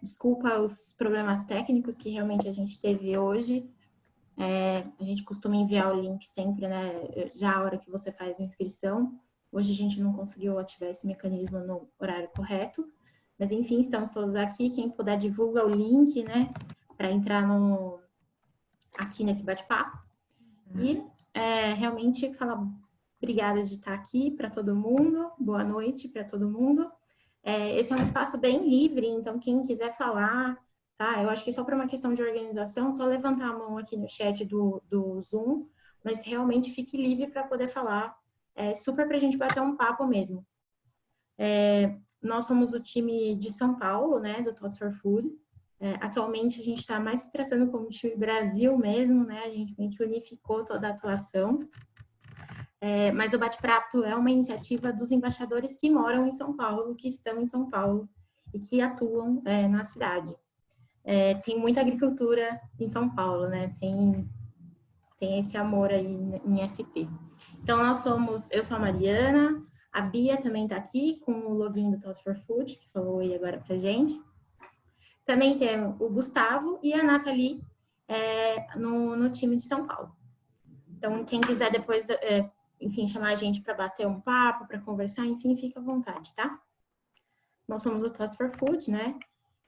Desculpa os problemas técnicos que realmente a gente teve hoje. A gente costuma enviar o link sempre, né? Já a hora que você faz a inscrição. Hoje a gente não conseguiu ativar esse mecanismo no horário correto. Mas, enfim, estamos todos aqui. Quem puder, divulga o link, né? Para entrar aqui nesse bate-papo. E realmente falar obrigada de estar aqui para todo mundo. Boa noite para todo mundo. Esse é um espaço bem livre, então quem quiser falar, tá? Eu acho que só para uma questão de organização, só levantar a mão aqui no chat do Zoom, mas realmente fique livre para poder falar. Super para a gente bater um papo mesmo. Nós somos o time de São Paulo, né, do Thoughts for Food. Atualmente a gente está mais se tratando como time Brasil mesmo, né? A gente meio que unificou toda a atuação. Mas o Bate-Prato é uma iniciativa dos embaixadores que moram em São Paulo, que estão em São Paulo e que atuam na cidade. Tem muita agricultura em São Paulo, né? Tem esse amor aí em SP. Então, eu sou a Mariana, a Bia também está aqui com o login do Thoughts for Food, que falou aí agora pra gente. Também tem o Gustavo e a Nathalie no time de São Paulo. Então, quem quiser depois, enfim, chamar a gente para bater um papo, para conversar, enfim, fica à vontade, tá? Nós somos o Thoughts for Food, né?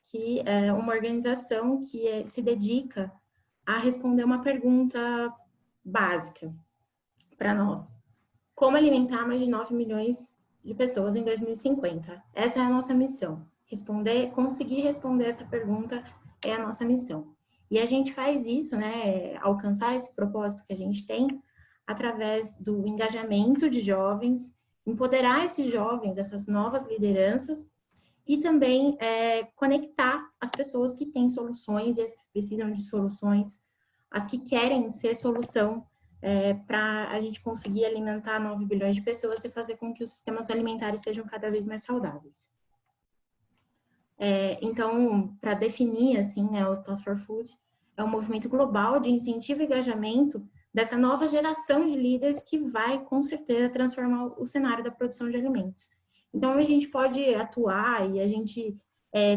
Que é uma organização que se dedica a responder uma pergunta básica para nós. Como alimentar mais de 9 milhões de pessoas em 2050? Essa é a nossa missão. Conseguir responder essa pergunta é a nossa missão. E a gente faz isso, né, alcançar esse propósito que a gente tem através do engajamento de jovens, empoderar esses jovens, essas novas lideranças, e também conectar as pessoas que têm soluções e as que precisam de soluções, as que querem ser solução para a gente conseguir alimentar 9 bilhões de pessoas e fazer com que os sistemas alimentares sejam cada vez mais saudáveis. Então, para definir, assim, né, o Thoughts for Food é um movimento global de incentivo e engajamento dessa nova geração de líderes que vai, com certeza, transformar o cenário da produção de alimentos. Então, a gente pode atuar e a gente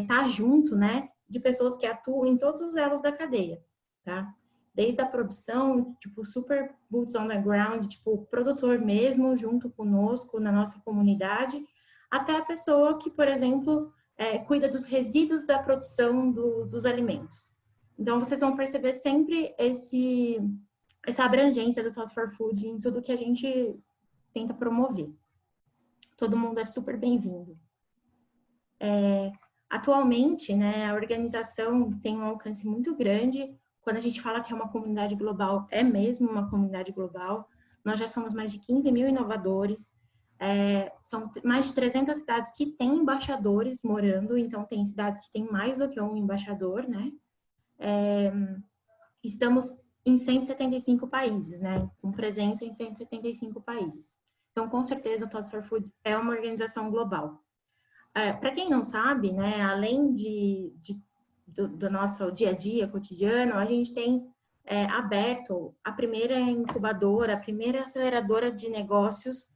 tá junto, né, de pessoas que atuam em todos os elos da cadeia, tá? Desde a produção, tipo, super boots on the ground, tipo, produtor mesmo, junto conosco, na nossa comunidade, até a pessoa que, por exemplo, cuida dos resíduos da produção dos alimentos. Então, vocês vão perceber sempre essa abrangência do Thoughts for Food em tudo que a gente tenta promover. Todo mundo é super bem-vindo. Atualmente, né, a organização tem um alcance muito grande. Quando a gente fala que é uma comunidade global, é mesmo uma comunidade global. Nós já somos mais de 15 mil inovadores. São mais de 300 cidades que têm embaixadores morando, então tem cidades que têm mais do que um embaixador, né? Estamos em 175 países, né? Com presença em 175 países. Então, com certeza, o Thoughts for Food é uma organização global. Para quem não sabe, né, além do nosso dia a dia cotidiano, a gente tem aberto a primeira incubadora, a primeira aceleradora de negócios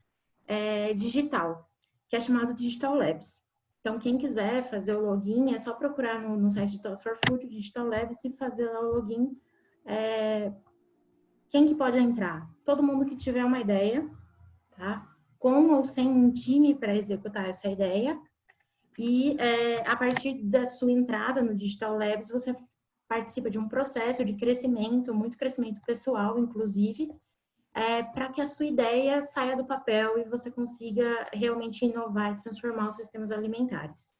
digital, que é chamado Digital Labs. Então, quem quiser fazer o login, é só procurar no site do Thoughts for Food, Digital Labs, e fazer lá o login. Quem que pode entrar? Todo mundo que tiver uma ideia, tá? Com ou sem um time para executar essa ideia. E a partir da sua entrada no Digital Labs, você participa de um processo de crescimento, muito crescimento pessoal, inclusive, para que a sua ideia saia do papel e você consiga realmente inovar e transformar os sistemas alimentares.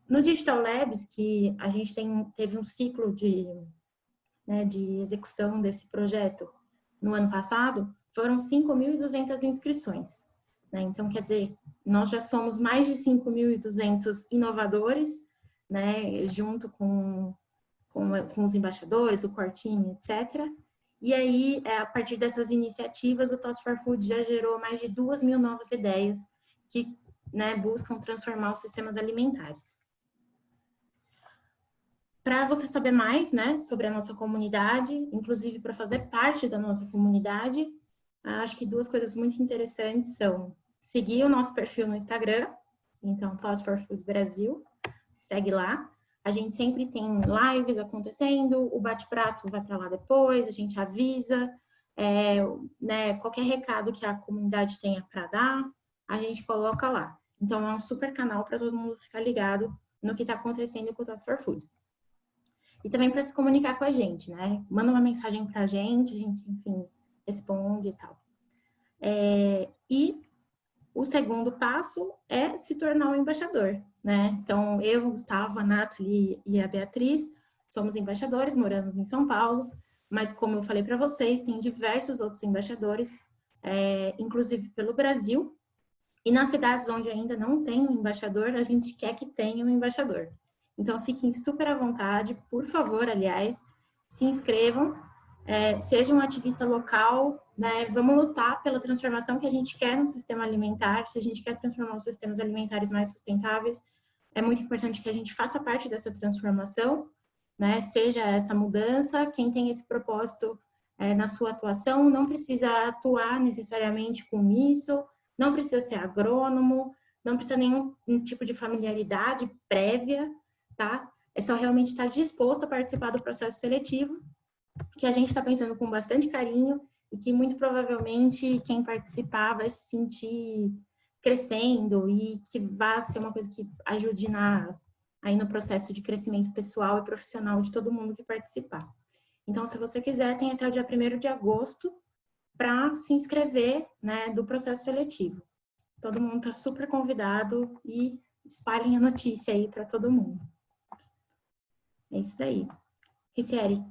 No Digital Labs, que a gente teve um ciclo de execução desse projeto no ano passado, foram 5.200 inscrições. Né? Então, quer dizer, nós já somos mais de 5.200 inovadores, né, junto com os embaixadores, o core team, etc. E aí, a partir dessas iniciativas, o Thoughts for Food já gerou mais de 2.000 novas ideias que, né, buscam transformar os sistemas alimentares. Para você saber mais, né, sobre a nossa comunidade, inclusive para fazer parte da nossa comunidade, acho que duas coisas muito interessantes são seguir o nosso perfil no Instagram, então Thoughts for Food Brasil, segue lá. A gente sempre tem lives acontecendo, o bate-prato vai para lá depois, a gente avisa, né, qualquer recado que a comunidade tenha para dar, a gente coloca lá. Então, é um super canal para todo mundo ficar ligado no que está acontecendo com o Tots for Food. E também para se comunicar com a gente, né? Manda uma mensagem para a gente, enfim, responde e tal. E o segundo passo é se tornar um embaixador, né? Então, eu, Gustavo, a Nathalie e a Beatriz somos embaixadores, moramos em São Paulo, mas como eu falei para vocês, tem diversos outros embaixadores, inclusive pelo Brasil, e nas cidades onde ainda não tem um embaixador, a gente quer que tenha um embaixador. Então, fiquem super à vontade, por favor, aliás, se inscrevam, sejam um ativista local, né? Vamos lutar pela transformação que a gente quer no sistema alimentar. Se a gente quer transformar os sistemas alimentares mais sustentáveis, é muito importante que a gente faça parte dessa transformação, né? Seja essa mudança, quem tem esse propósito na sua atuação não precisa atuar necessariamente com isso, não precisa ser agrônomo, não precisa nenhum tipo de familiaridade prévia, tá? É só realmente estar disposto a participar do processo seletivo, que a gente está pensando com bastante carinho e que muito provavelmente quem participar vai se sentir crescendo e que vai ser uma coisa que ajude aí no processo de crescimento pessoal e profissional de todo mundo que participar. Então, se você quiser, tem até o dia 1º de agosto para se inscrever, né, do processo seletivo. Todo mundo está super convidado e espalhem a notícia aí para todo mundo. É isso daí. Ricieri,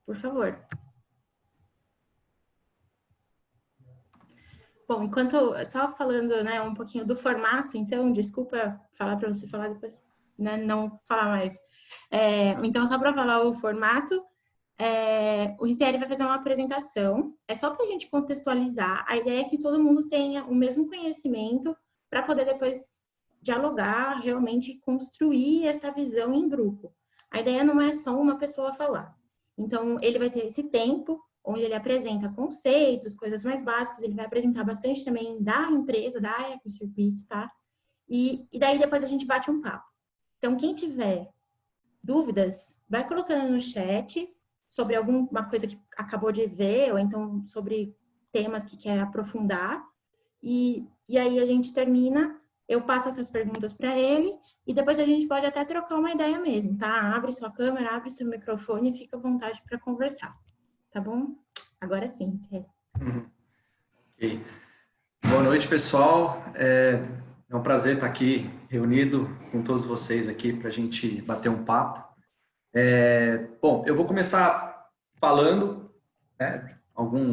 por favor. Bom, só falando, né, um pouquinho do formato, então, desculpa falar para você falar depois, né, não falar mais. Então, só para falar o formato, o Ricieri vai fazer uma apresentação, é só para a gente contextualizar. A ideia é que todo mundo tenha o mesmo conhecimento para poder depois dialogar, realmente construir essa visão em grupo. A ideia não é só uma pessoa falar. Então, ele vai ter esse tempo onde ele apresenta conceitos, coisas mais básicas, ele vai apresentar bastante também da empresa, da EcoCircuito, tá? E daí depois a gente bate um papo. Então, quem tiver dúvidas, vai colocando no chat sobre alguma coisa que acabou de ver, ou então sobre temas que quer aprofundar, e aí a gente termina, eu passo essas perguntas para ele, e depois a gente pode até trocar uma ideia mesmo, tá? Abre sua câmera, abre seu microfone e fica à vontade para conversar, tá bom? Agora sim, sério. Okay. Boa noite, pessoal. É um prazer estar aqui reunido com todos vocês aqui para a gente bater um papo. Bom, eu vou começar falando, né,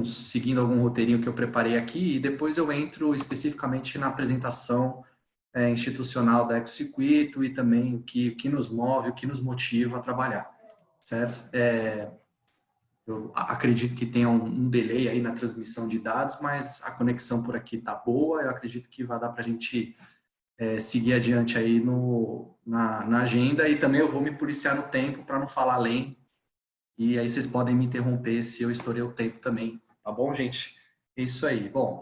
seguindo algum roteirinho que eu preparei aqui, e depois eu entro especificamente na apresentação institucional da EcoCircuito e também o que nos move, o que nos motiva a trabalhar, certo? Eu acredito que tenha um delay aí na transmissão de dados, mas a conexão por aqui está boa, eu acredito que vai dar para a gente seguir adiante aí na agenda, e também eu vou me policiar no tempo para não falar além, e aí vocês podem me interromper se eu estourei o tempo também, tá bom, gente? É isso aí. Bom,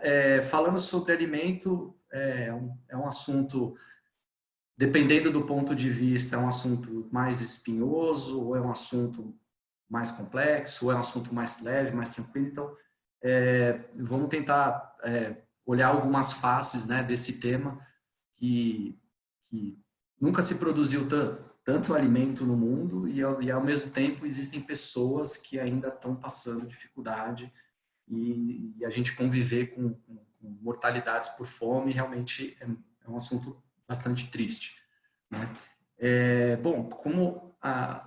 falando sobre alimento, é um assunto, dependendo do ponto de vista, é um assunto mais espinhoso, ou é um assunto mais complexo, ou é um assunto mais leve, mais tranquilo. Então, vamos tentar olhar algumas faces, né, desse tema que nunca se produziu tanto alimento no mundo e ao mesmo tempo existem pessoas que ainda estão passando dificuldade e a gente conviver com mortalidades por fome realmente é um assunto bastante triste, né? Bom, como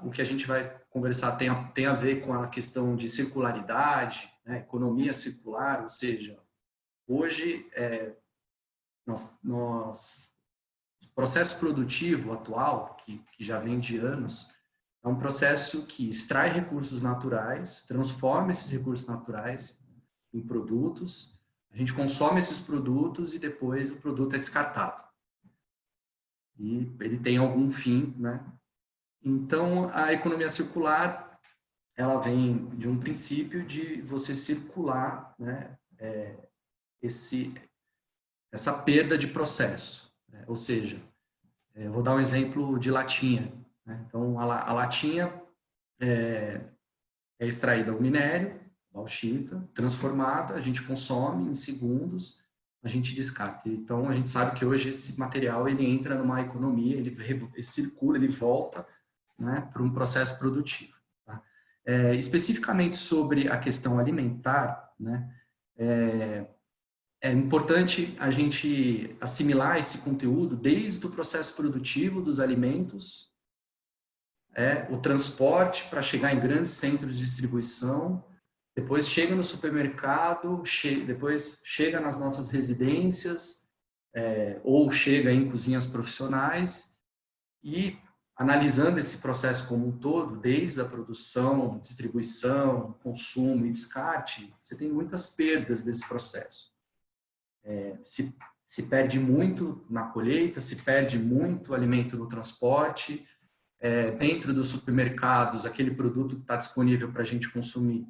o que a gente vai conversar tem a ver com a questão de circularidade, né, economia circular, ou seja, hoje o processo produtivo atual, que já vem de anos, é um processo que extrai recursos naturais, transforma esses recursos naturais em produtos, a gente consome esses produtos e depois o produto é descartado. E ele tem algum fim, né? Então, a economia circular, ela vem de um princípio de você circular, né, essa perda de processo, né? Ou seja, eu vou dar um exemplo de latinha, né? Então, a latinha é extraída o minério, bauxita, transformada, a gente consome em segundos, a gente descarta. Então, a gente sabe que hoje esse material ele entra numa economia, ele circula, ele volta, né, para um processo produtivo. Tá? Especificamente sobre a questão alimentar, né, é importante a gente assimilar esse conteúdo desde o processo produtivo dos alimentos, o transporte para chegar em grandes centros de distribuição, depois chega no supermercado, depois chega nas nossas residências, ou chega em cozinhas profissionais, e analisando esse processo como um todo, desde a produção, distribuição, consumo e descarte, você tem muitas perdas desse processo. Se perde muito na colheita, se perde muito alimento no transporte, dentro dos supermercados, aquele produto que está disponível para a gente consumir,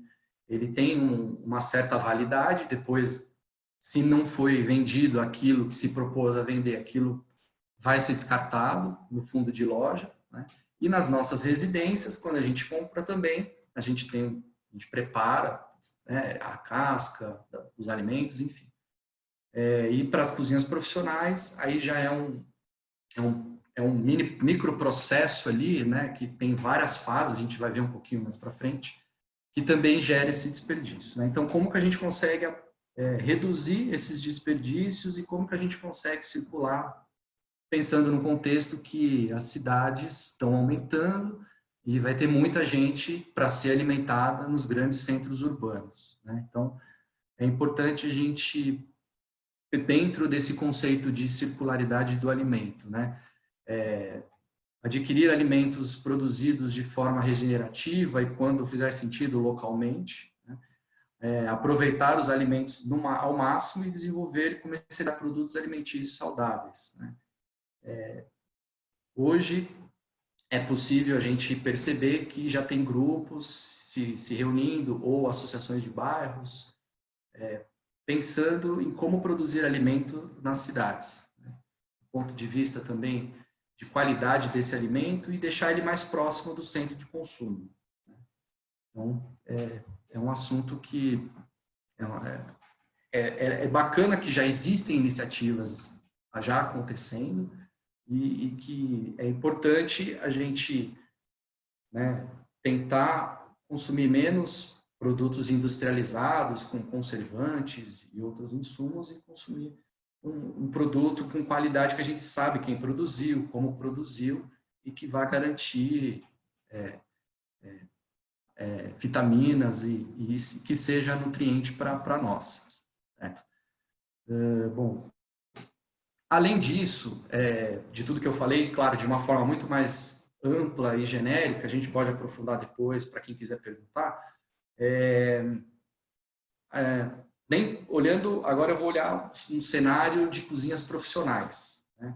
ele tem uma certa validade, depois, se não foi vendido aquilo que se propôs a vender, aquilo vai ser descartado no fundo de loja, né? E nas nossas residências, quando a gente compra também, a gente prepara, né, a casca dos alimentos, enfim. E para as cozinhas profissionais, aí já é um microprocesso ali, né, que tem várias fases, a gente vai ver um pouquinho mais para frente, que também gera esse desperdício, né? Então, como que a gente consegue reduzir esses desperdícios e como que a gente consegue circular, pensando no contexto que as cidades estão aumentando e vai ter muita gente para ser alimentada nos grandes centros urbanos, né? Então, é importante a gente, dentro desse conceito de circularidade do alimento, né, adquirir alimentos produzidos de forma regenerativa e, quando fizer sentido, localmente, né, aproveitar os alimentos ao máximo e desenvolver e comercializar produtos alimentícios saudáveis, né. Hoje é possível a gente perceber que já tem grupos se reunindo, ou associações de bairros, pensando em como produzir alimento nas cidades, né, do ponto de vista também de qualidade desse alimento e deixar ele mais próximo do centro de consumo, né? Então, é um assunto que é bacana, que já existem iniciativas já acontecendo, e que é importante a gente, né, tentar consumir menos produtos industrializados com conservantes e outros insumos e consumir um produto com qualidade que a gente sabe quem produziu, como produziu, e que vai garantir vitaminas e que seja nutriente para nós, certo? Bom, além disso, de tudo que eu falei, claro, de uma forma muito mais ampla e genérica, a gente pode aprofundar depois para quem quiser perguntar. Olhando, agora eu vou olhar um cenário de cozinhas profissionais, né?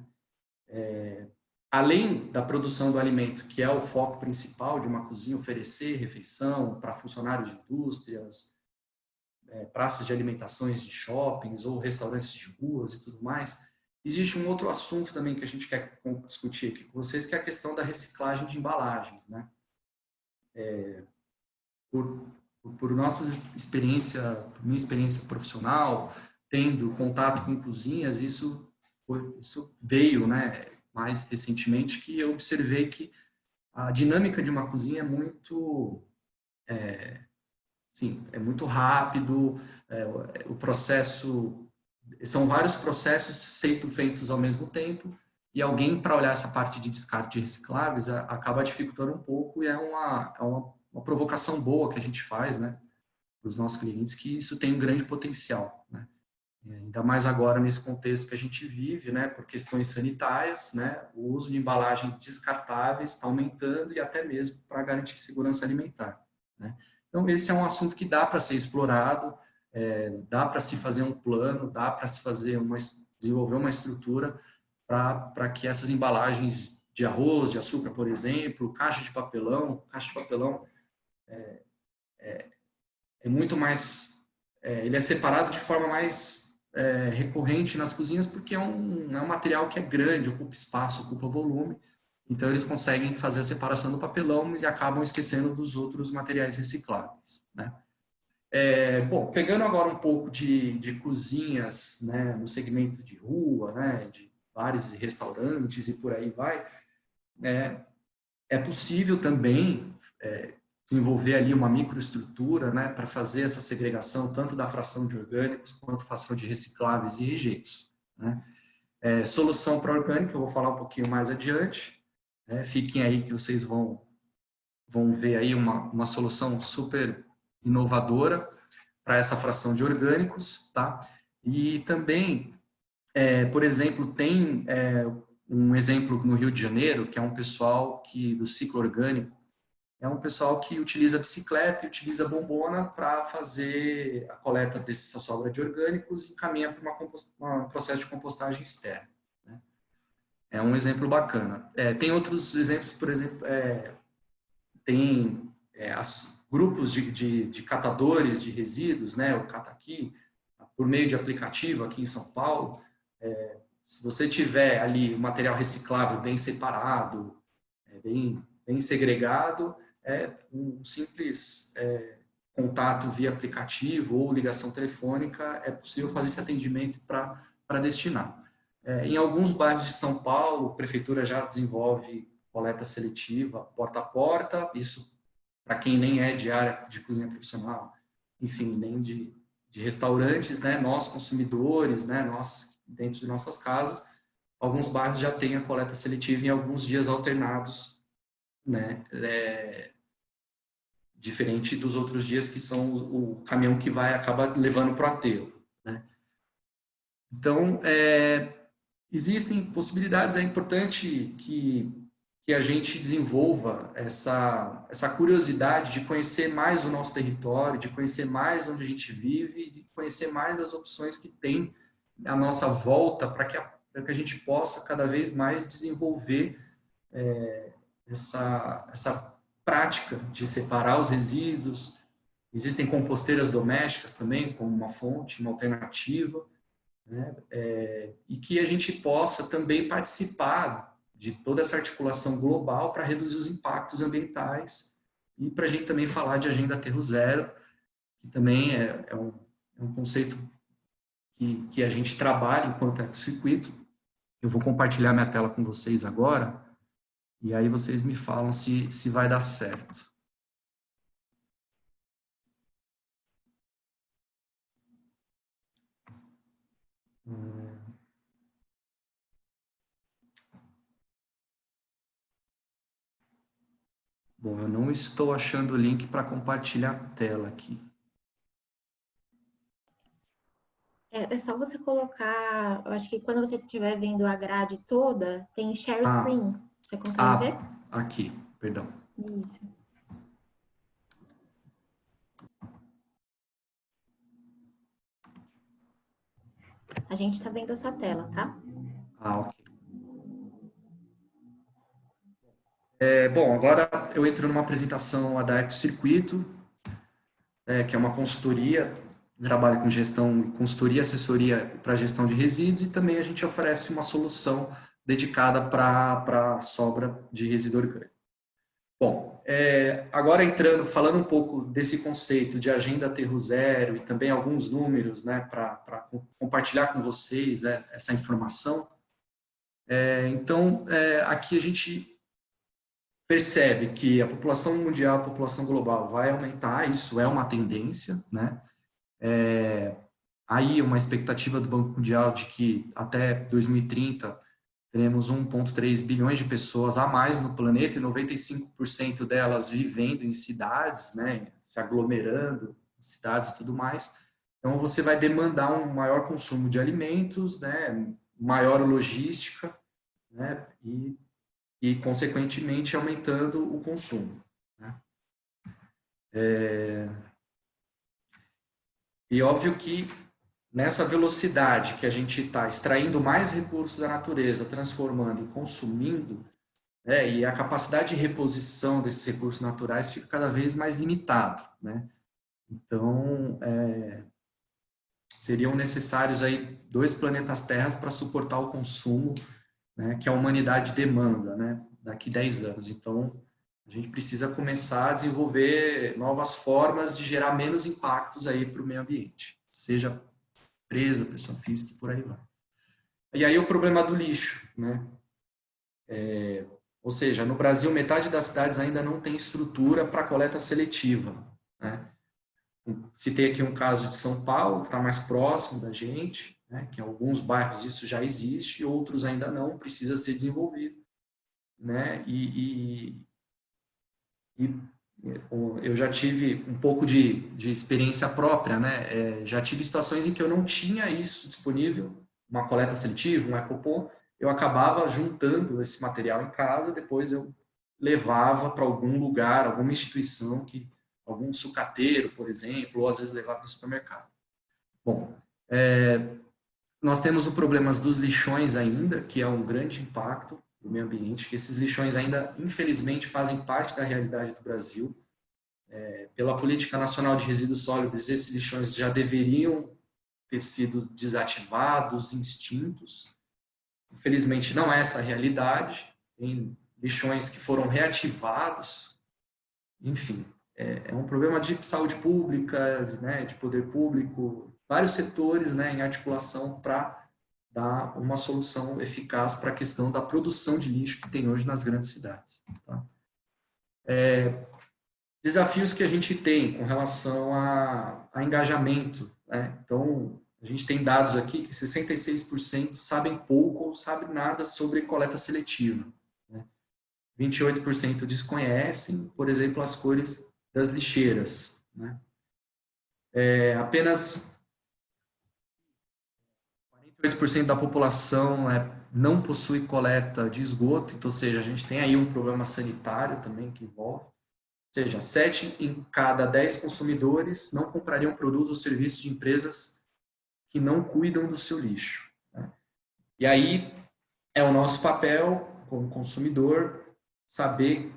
Além da produção do alimento, que é o foco principal de uma cozinha, oferecer refeição para funcionários de indústrias, praças de alimentações de shoppings ou restaurantes de ruas e tudo mais, existe um outro assunto também que a gente quer discutir aqui com vocês, que é a questão da reciclagem de embalagens, né? Por minha experiência profissional, tendo contato com cozinhas, isso veio, né, mais recentemente, que eu observei que a dinâmica de uma cozinha é muito, muito rápido, o processo, são vários processos sendo feitos ao mesmo tempo, e alguém, para olhar essa parte de descarte de recicláveis, acaba dificultando um pouco, e é uma provocação boa que a gente faz, né, para os nossos clientes, que isso tem um grande potencial, né? Ainda mais agora nesse contexto que a gente vive, né, por questões sanitárias, né, o uso de embalagens descartáveis está aumentando, e até mesmo para garantir segurança alimentar, né? Então, esse é um assunto que dá para ser explorado, dá para se fazer um plano, dá para se desenvolver uma estrutura para que essas embalagens de arroz, de açúcar, por exemplo, caixa de papelão é muito mais, ele é separado de forma mais recorrente nas cozinhas, porque é um material que é grande, ocupa espaço, ocupa volume, Então, eles conseguem fazer a separação do papelão e acabam esquecendo dos outros materiais recicláveis, né? Bom, pegando agora um pouco de cozinhas, né, no segmento de rua, né, de bares e restaurantes e por aí vai, é possível também desenvolver ali uma microestrutura, né, para fazer essa segregação tanto da fração de orgânicos quanto fração de recicláveis e rejeitos, né? Solução para orgânico, eu vou falar um pouquinho mais adiante, né? Fiquem aí que vocês vão ver aí uma solução super inovadora para essa fração de orgânicos, tá? E também, por exemplo, tem um exemplo no Rio de Janeiro, que é um pessoal do ciclo orgânico, é um pessoal que utiliza bicicleta e utiliza bombona para fazer a coleta dessa sobra de orgânicos e encaminha para um processo de compostagem externa, né? É um exemplo bacana. Tem outros exemplos, por exemplo, tem grupos de catadores de resíduos, né, o Cataqui, por meio de aplicativo aqui em São Paulo. Se você tiver ali o material reciclável bem separado, bem segregado, um simples contato via aplicativo ou ligação telefônica, é possível fazer esse atendimento para destinar. Em alguns bairros de São Paulo, a prefeitura já desenvolve coleta seletiva porta a porta, isso para quem nem é de área de cozinha profissional, enfim, nem de restaurantes, né? Nós consumidores, né? Nós dentro de nossas casas, alguns bairros já têm a coleta seletiva em alguns dias alternados, né? Diferente dos outros dias que são o caminhão que acaba levando para o aterro, né? Então, existem possibilidades. É importante que a gente desenvolva essa curiosidade de conhecer mais o nosso território, de conhecer mais onde a gente vive, de conhecer mais as opções que tem à nossa volta para que a gente possa cada vez mais desenvolver essa prática de separar os resíduos. Existem composteiras domésticas também, como uma fonte, uma alternativa, né? E que a gente possa também participar de toda essa articulação global para reduzir os impactos ambientais e para a gente também falar de agenda aterro zero, que também é um conceito que a gente trabalha enquanto ecocircuito. Eu vou compartilhar minha tela com vocês agora e aí vocês me falam se vai dar certo. Bom, eu não estou achando o link para compartilhar a tela aqui. É só você colocar, eu acho que quando você estiver vendo a grade toda, tem share screen. Você consegue ver? Aqui, perdão. Isso. A gente está vendo a sua tela, tá? Ok. Bom, agora eu entro numa apresentação da Ecocircuito, que é uma consultoria, trabalha com consultoria e assessoria para gestão de resíduos, e também a gente oferece uma solução dedicada para a sobra de resíduo orgânico. Bom, agora falando um pouco desse conceito de agenda aterro zero e também alguns números, né, para compartilhar com vocês, né, essa informação. Então, aqui a gente percebe que a população mundial, a população global vai aumentar, isso é uma tendência, né? Aí uma expectativa do Banco Mundial de que até 2030 teremos 1,3 bilhões de pessoas a mais no planeta e 95% delas vivendo em cidades, né? Se aglomerando em cidades e tudo mais. Então você vai demandar um maior consumo de alimentos, né? Maior logística, né? E, consequentemente, aumentando o consumo, né? E óbvio que nessa velocidade que a gente está extraindo mais recursos da natureza, transformando e consumindo, e a capacidade de reposição desses recursos naturais fica cada vez mais limitado, né? Então, seriam necessários aí 2 planetas Terras para suportar o consumo, né, que a humanidade demanda, né? daqui 10 anos. Então, a gente precisa começar a desenvolver novas formas de gerar menos impactos aí para o meio ambiente, seja empresa, pessoa física e por aí vai. E aí o problema do lixo, né? Ou seja, no Brasil, metade das cidades ainda não tem estrutura para coleta seletiva, né? Citei aqui um caso de São Paulo, que está mais próximo da gente, né? Que em alguns bairros isso já existe, outros ainda não, precisa ser desenvolvido, né? Eu já tive um pouco de experiência própria, né? Já tive situações em que eu não tinha isso disponível, uma coleta seletiva, um ecopom, eu acabava juntando esse material em casa, depois eu levava para algum lugar, alguma instituição, algum sucateiro, por exemplo, ou às vezes levava para o supermercado. Bom, nós temos o problema dos lixões ainda, que é um grande impacto do meio ambiente, que esses lixões ainda, infelizmente, fazem parte da realidade do Brasil. Pela Política Nacional de Resíduos Sólidos, esses lixões já deveriam ter sido desativados, extintos. Infelizmente, não é essa a realidade. Tem lixões que foram reativados. Enfim, é um problema de saúde pública, né, de poder público, vários setores, né, em articulação para dar uma solução eficaz para a questão da produção de lixo que tem hoje nas grandes cidades. Tá? Desafios que a gente tem com relação a engajamento, né? Então, a gente tem dados aqui que 66% sabem pouco ou sabem nada sobre coleta seletiva, né? 28% desconhecem, por exemplo, as cores das lixeiras, né? Apenas 48% da população não possui coleta de esgoto, então, ou seja, a gente tem aí um problema sanitário também que envolve. Ou seja, 7 em cada 10 consumidores não comprariam produtos ou serviços de empresas que não cuidam do seu lixo, né? E aí é o nosso papel, como consumidor, saber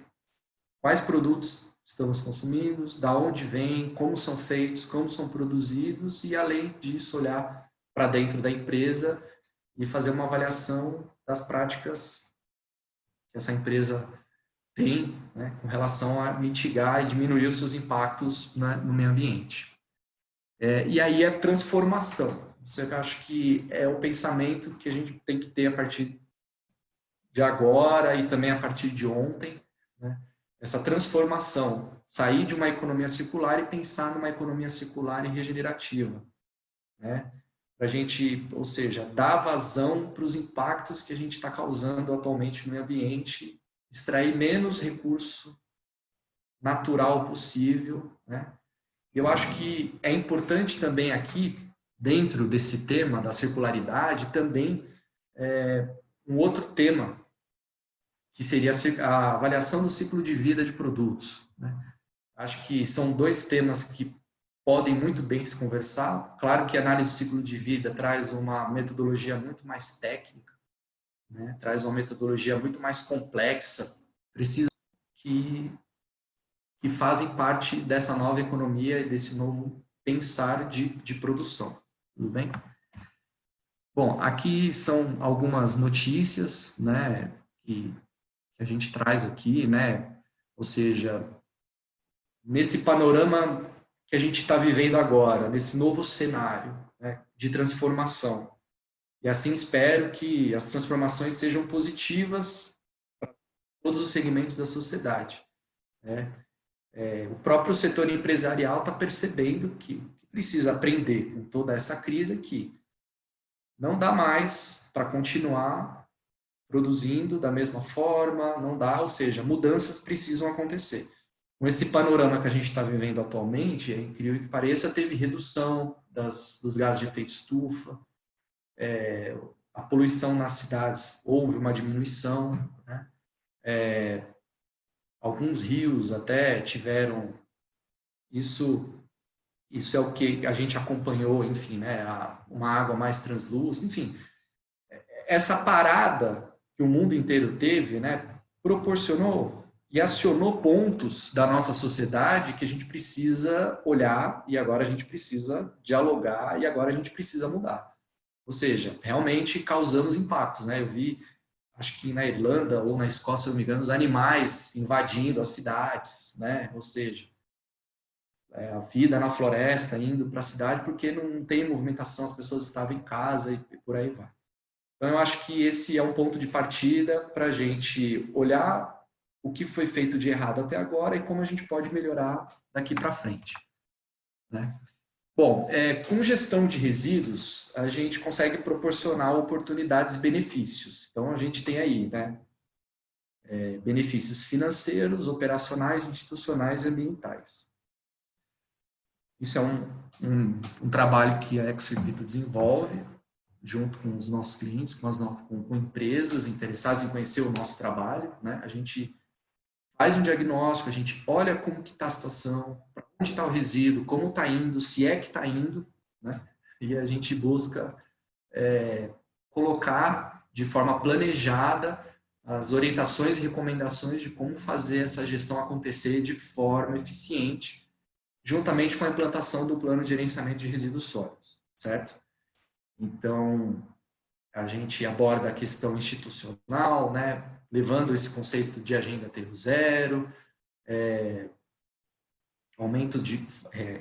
quais produtos estamos consumindo, da onde vêm, como são feitos, como são produzidos e, além disso, olhar para dentro da empresa e fazer uma avaliação das práticas que essa empresa tem, né, com relação a mitigar e diminuir os seus impactos, né, no meio ambiente. E aí a transformação. Isso eu acho que é o pensamento que a gente tem que ter a partir de agora e também a partir de ontem, né? Essa transformação, sair de uma economia circular e pensar numa economia circular e regenerativa, né? Para a gente, ou seja, dar vazão para os impactos que a gente está causando atualmente no meio ambiente, extrair menos recurso natural possível, né? Eu acho que é importante também aqui, dentro desse tema da circularidade, também um outro tema, que seria a avaliação do ciclo de vida de produtos, né? Acho que são dois temas que podem muito bem se conversar. Claro que a análise do ciclo de vida traz uma metodologia muito mais técnica, né? Traz uma metodologia muito mais complexa, precisa que fazem parte dessa nova economia e desse novo pensar de produção. Tudo bem? Bom, aqui são algumas notícias, né, que a gente traz aqui, né? Ou seja, nesse panorama que a gente está vivendo agora, nesse novo cenário, né, de transformação. E assim espero que as transformações sejam positivas para todos os segmentos da sociedade, né? O próprio setor empresarial está percebendo que precisa aprender com toda essa crise que não dá mais para continuar produzindo da mesma forma, não dá, ou seja, mudanças precisam acontecer. Com esse panorama que a gente está vivendo atualmente, é incrível que pareça, teve redução dos gases de efeito estufa, a poluição nas cidades houve uma diminuição, né? Alguns rios até tiveram, isso é o que a gente acompanhou, enfim, né? Uma água mais translúcida, enfim. Essa parada que o mundo inteiro teve, né, proporcionou e acionou pontos da nossa sociedade que a gente precisa olhar e agora a gente precisa dialogar e agora a gente precisa mudar. Ou seja, realmente causamos impactos, né? Eu vi acho que na Irlanda ou na Escócia, se não me engano, os animais invadindo as cidades, né? Ou seja, a vida na floresta indo para a cidade porque não tem movimentação, as pessoas estavam em casa e por aí vai. Então, eu acho que esse é um ponto de partida para a gente olhar o que foi feito de errado até agora e como a gente pode melhorar daqui para frente, né? Bom, com gestão de resíduos, a gente consegue proporcionar oportunidades e benefícios. Então, a gente tem aí, né, benefícios financeiros, operacionais, institucionais e ambientais. Isso é um trabalho que a EcoCircuito desenvolve, junto com os nossos clientes, com empresas interessadas em conhecer o nosso trabalho, né? A gente faz um diagnóstico, a gente olha como que está a situação, para onde está o resíduo, como está indo, se é que está indo, né? E a gente busca colocar de forma planejada as orientações e recomendações de como fazer essa gestão acontecer de forma eficiente, juntamente com a implantação do plano de gerenciamento de resíduos sólidos, certo? Então, a gente aborda a questão institucional, né, levando esse conceito de agenda aterro zero, aumento de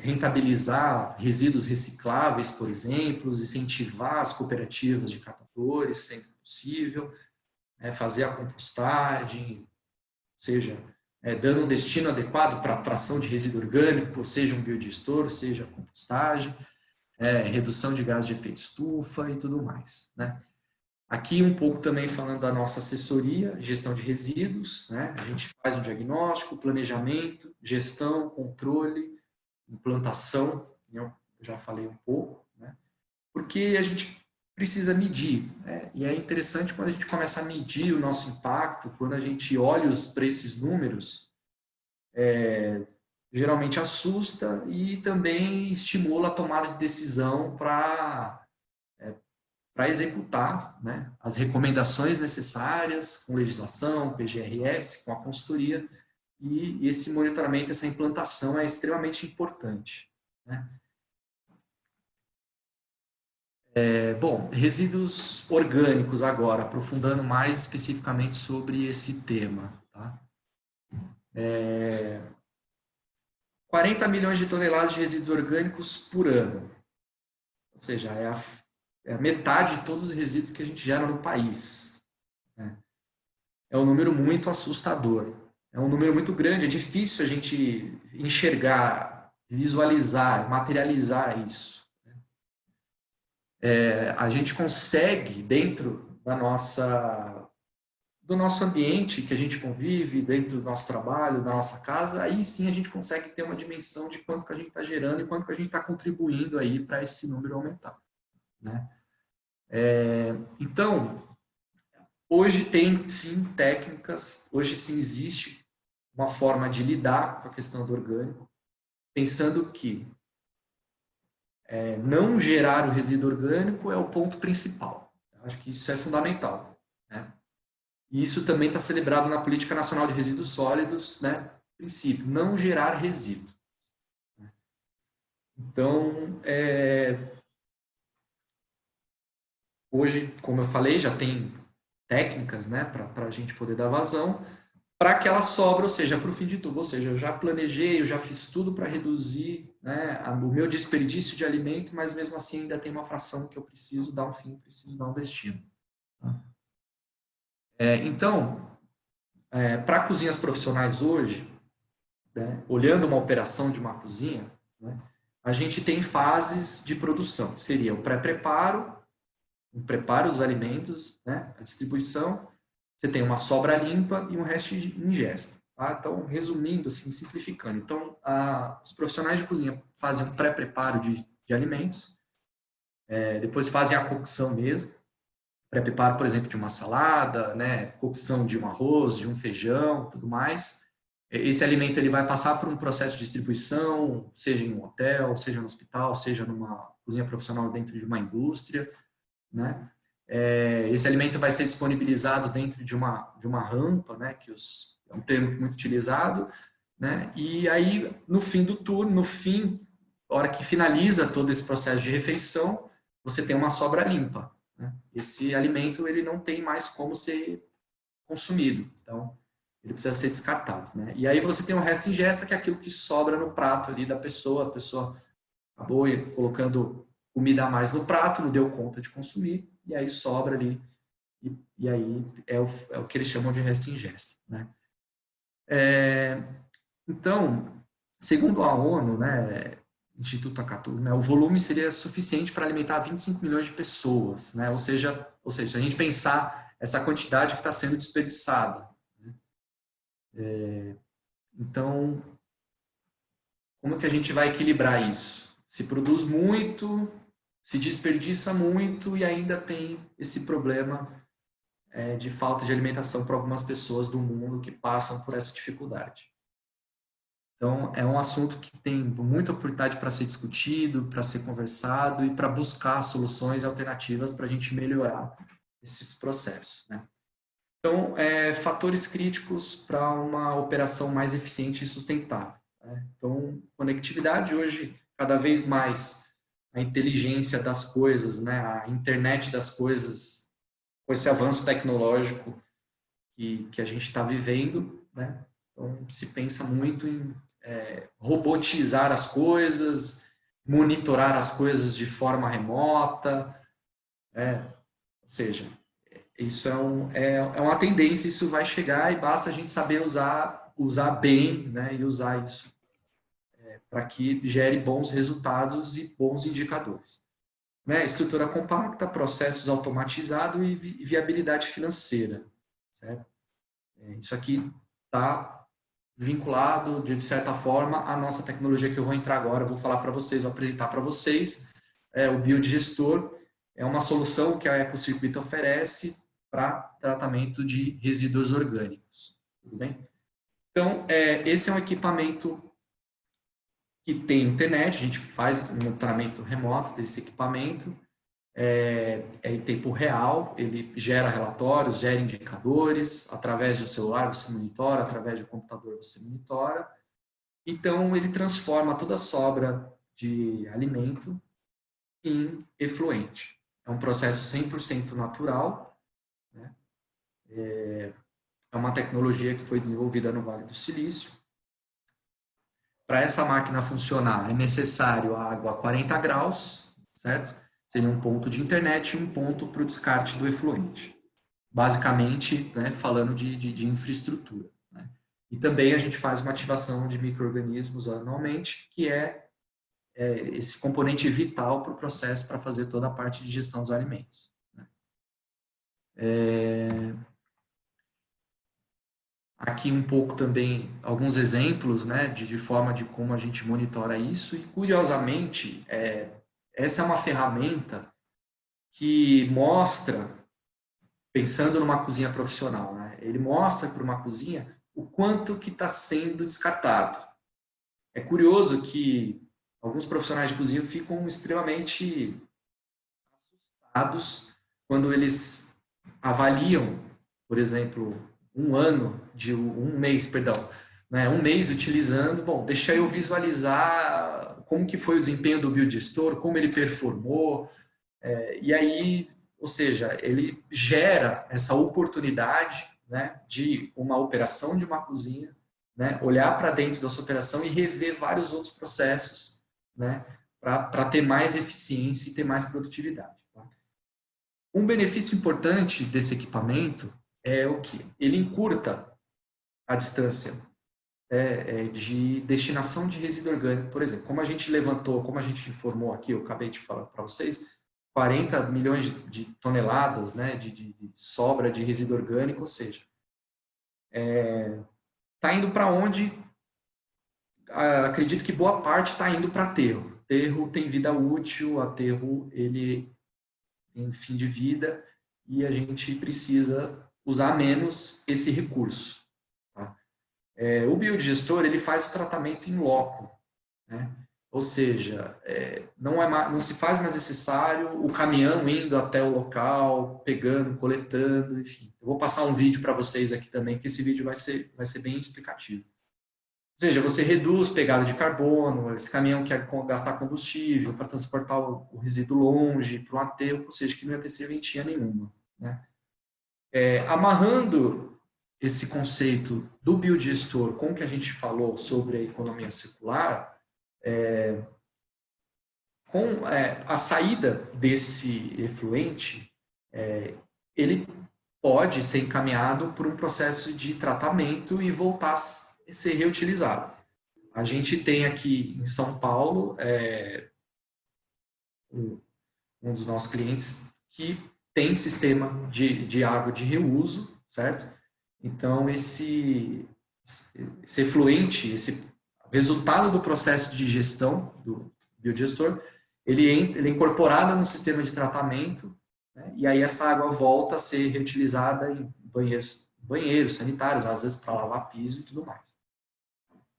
rentabilizar resíduos recicláveis, por exemplo, incentivar as cooperativas de catadores, sempre possível, fazer a compostagem, seja dando um destino adequado para a fração de resíduo orgânico, seja um biodigestor, seja a compostagem, redução de gases de efeito estufa e tudo mais, né? Aqui um pouco também falando da nossa assessoria, gestão de resíduos, né? A gente faz um diagnóstico, planejamento, gestão, controle, implantação, eu já falei um pouco, né? Porque a gente precisa medir, né? E é interessante quando a gente começa a medir o nosso impacto, quando a gente olha para esses números, geralmente assusta e também estimula a tomada de decisão para executar, né, as recomendações necessárias com legislação, PGRS, com a consultoria, e esse monitoramento, essa implantação é extremamente importante, né? Bom, resíduos orgânicos agora, aprofundando mais especificamente sobre esse tema, tá? 40 milhões de toneladas de resíduos orgânicos por ano, ou seja, é a metade de todos os resíduos que a gente gera no país, né? É um número muito assustador, é um número muito grande, é difícil a gente enxergar, visualizar, materializar isso. A gente consegue, dentro do nosso ambiente que a gente convive, dentro do nosso trabalho, da nossa casa, aí sim a gente consegue ter uma dimensão de quanto que a gente está gerando e quanto que a gente está contribuindo aí para esse número aumentar, né? Então, hoje tem sim técnicas, hoje sim existe uma forma de lidar com a questão do orgânico, pensando que não gerar o resíduo orgânico é o ponto principal. Eu acho que isso é fundamental, né? E isso também está celebrado na Política Nacional de Resíduos Sólidos, né? Princípio, não gerar resíduo. Então, hoje, como eu falei, já tem técnicas, né, para a gente poder dar vazão, para aquela sobra, ou seja, para o fim de tudo. Ou seja, eu já planejei, eu já fiz tudo para reduzir, né, o meu desperdício de alimento, mas mesmo assim ainda tem uma fração que eu preciso dar um fim, preciso dar um destino. Tá? Então, para cozinhas profissionais hoje, né, olhando uma operação de uma cozinha, né, a gente tem fases de produção, que seria o pré-preparo, o preparo dos alimentos, né, a distribuição, você tem uma sobra limpa e um resto de ingesta. Tá? Então, resumindo, assim, simplificando. Então, os profissionais de cozinha fazem um pré-preparo de alimentos, depois fazem a cocção mesmo, pré-preparo, por exemplo, de uma salada, né, cocção de um arroz, de um feijão, tudo mais. Esse alimento ele vai passar por um processo de distribuição, seja em um hotel, seja no hospital, seja numa cozinha profissional dentro de uma indústria, né? Esse alimento vai ser disponibilizado dentro de uma rampa, né, é um termo muito utilizado, né? E aí, no fim do turno, a hora que finaliza todo esse processo de refeição, você tem uma sobra limpa, né? Esse alimento ele não tem mais como ser consumido, então ele precisa ser descartado, né? E aí você tem o resto ingesta, que é aquilo que sobra no prato ali da pessoa, a pessoa acabou colocando comida a mais no prato, não deu conta de consumir, e aí sobra ali, e aí é o que eles chamam de resto ingesta, né? Então, segundo a ONU, né, Instituto Acatu, né, o volume seria suficiente para alimentar 25 milhões de pessoas, né? Ou seja, se a gente pensar essa quantidade que está sendo desperdiçada, né? Então, como que a gente vai equilibrar isso? Se produz muito, se desperdiça muito e ainda tem esse problema de falta de alimentação para algumas pessoas do mundo que passam por essa dificuldade. Então, é um assunto que tem muita oportunidade para ser discutido, para ser conversado e para buscar soluções alternativas para a gente melhorar esses processos, né? Então, fatores críticos para uma operação mais eficiente e sustentável, né? Então, conectividade hoje, cada vez mais, a inteligência das coisas, né? A internet das coisas, com esse avanço tecnológico que a gente está vivendo, né? Então, se pensa muito em robotizar as coisas, monitorar as coisas de forma remota, ou seja, isso é uma tendência, isso vai chegar e basta a gente saber usar bem, né, e usar isso para que gere bons resultados e bons indicadores. Né? Estrutura compacta, processos automatizados e viabilidade financeira. Certo? Isso aqui está vinculado, de certa forma, à nossa tecnologia que eu vou entrar agora, eu vou falar para vocês, vou apresentar para vocês. O biodigestor é uma solução que a EcoCircuito oferece para tratamento de resíduos orgânicos. Tudo bem? Então, esse é um equipamento que tem internet, a gente faz um monitoramento remoto desse equipamento, em tempo real, ele gera relatórios, gera indicadores, através do celular você monitora, através do computador você monitora. Então, ele transforma toda a sobra de alimento em efluente. É um processo 100% natural, né? É uma tecnologia que foi desenvolvida no Vale do Silício. Para essa máquina funcionar, é necessário água a 40 graus, certo? Seria um ponto de internet e um ponto para o descarte do efluente. Basicamente, né, falando de infraestrutura. Né? E também a gente faz uma ativação de micro-organismos anualmente, que é esse componente vital para o processo para fazer toda a parte de gestão dos alimentos. Né? Aqui um pouco também, alguns exemplos, né, de forma de como a gente monitora isso. E, curiosamente, essa é uma ferramenta que mostra, pensando numa cozinha profissional, né, ele mostra para uma cozinha o quanto que está sendo descartado. É curioso que alguns profissionais de cozinha ficam extremamente assustados quando eles avaliam, por exemplo, um mês, perdão, né, um mês utilizando, bom, deixa eu visualizar como que foi o desempenho do biodigestor, como ele performou, e aí, ou seja, ele gera essa oportunidade, né, de uma operação de uma cozinha, né, olhar para dentro dessa operação e rever vários outros processos, né, para ter mais eficiência e ter mais produtividade. Tá? Um benefício importante desse equipamento é o que ele encurta a distância de destinação de resíduo orgânico, por exemplo. Como a gente levantou, como a gente informou aqui, eu acabei de falar para vocês, 40 milhões de toneladas, né, de sobra de resíduo orgânico, ou seja, está indo para onde? Acredito que boa parte está indo para aterro. Aterro tem vida útil, aterro ele tem fim de vida e a gente precisa usar menos esse recurso. Tá? O biodigestor ele faz o tratamento in loco, né? Ou seja, não se faz mais necessário o caminhão indo até o local, pegando, coletando, enfim. Eu vou passar um vídeo para vocês aqui também, que esse vídeo vai ser bem explicativo. seja, você reduz pegada de carbono, esse caminhão quer gastar combustível para transportar o resíduo longe, para um aterro, ou seja, que não ia ter serventia nenhuma. Né? Amarrando esse conceito do biodigestor com o que a gente falou sobre a economia circular, com a saída desse efluente, ele pode ser encaminhado por um processo de tratamento e voltar a ser reutilizado. A gente tem aqui em São Paulo um dos nossos clientes que tem sistema de água de reuso, certo? Então, esse efluente, esse resultado do processo de gestão do biodigestor, ele é incorporado no sistema de tratamento, né? E aí essa água volta a ser reutilizada em banheiros sanitários, às vezes para lavar piso e tudo mais.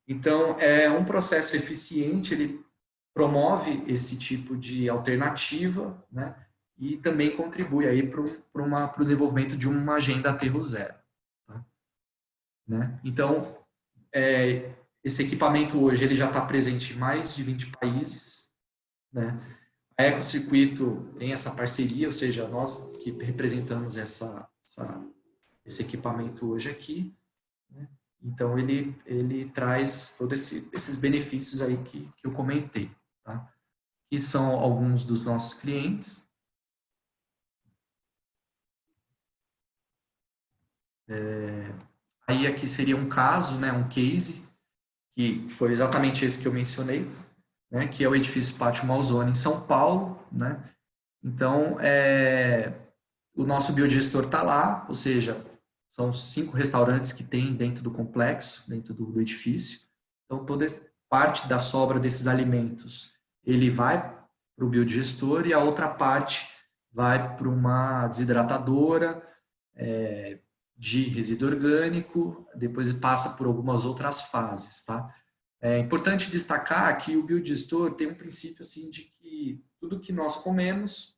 Então, é um processo eficiente, ele promove esse tipo de alternativa, né? E também contribui aí para o desenvolvimento de uma agenda aterro zero. Tá? Né? Então, esse equipamento hoje ele já está presente em mais de 20 países. Né? A Ecocircuito tem essa parceria, ou seja, nós que representamos esse equipamento hoje aqui. Né? Então, ele traz todos esses benefícios aí que eu comentei. Tá? Que são alguns dos nossos clientes. Aí aqui seria um caso, né, um case, que foi exatamente esse que eu mencionei, né, que é o edifício Pátio Malzone em São Paulo. Né? Então, o nosso biodigestor está lá, ou seja, são 5 restaurantes que tem dentro do complexo, dentro do edifício. Então, toda parte da sobra desses alimentos, ele vai para o biodigestor e a outra parte vai para uma desidratadora de resíduo orgânico, depois passa por algumas outras fases, tá? É importante destacar que o biodigestor tem um princípio assim de que tudo que nós comemos,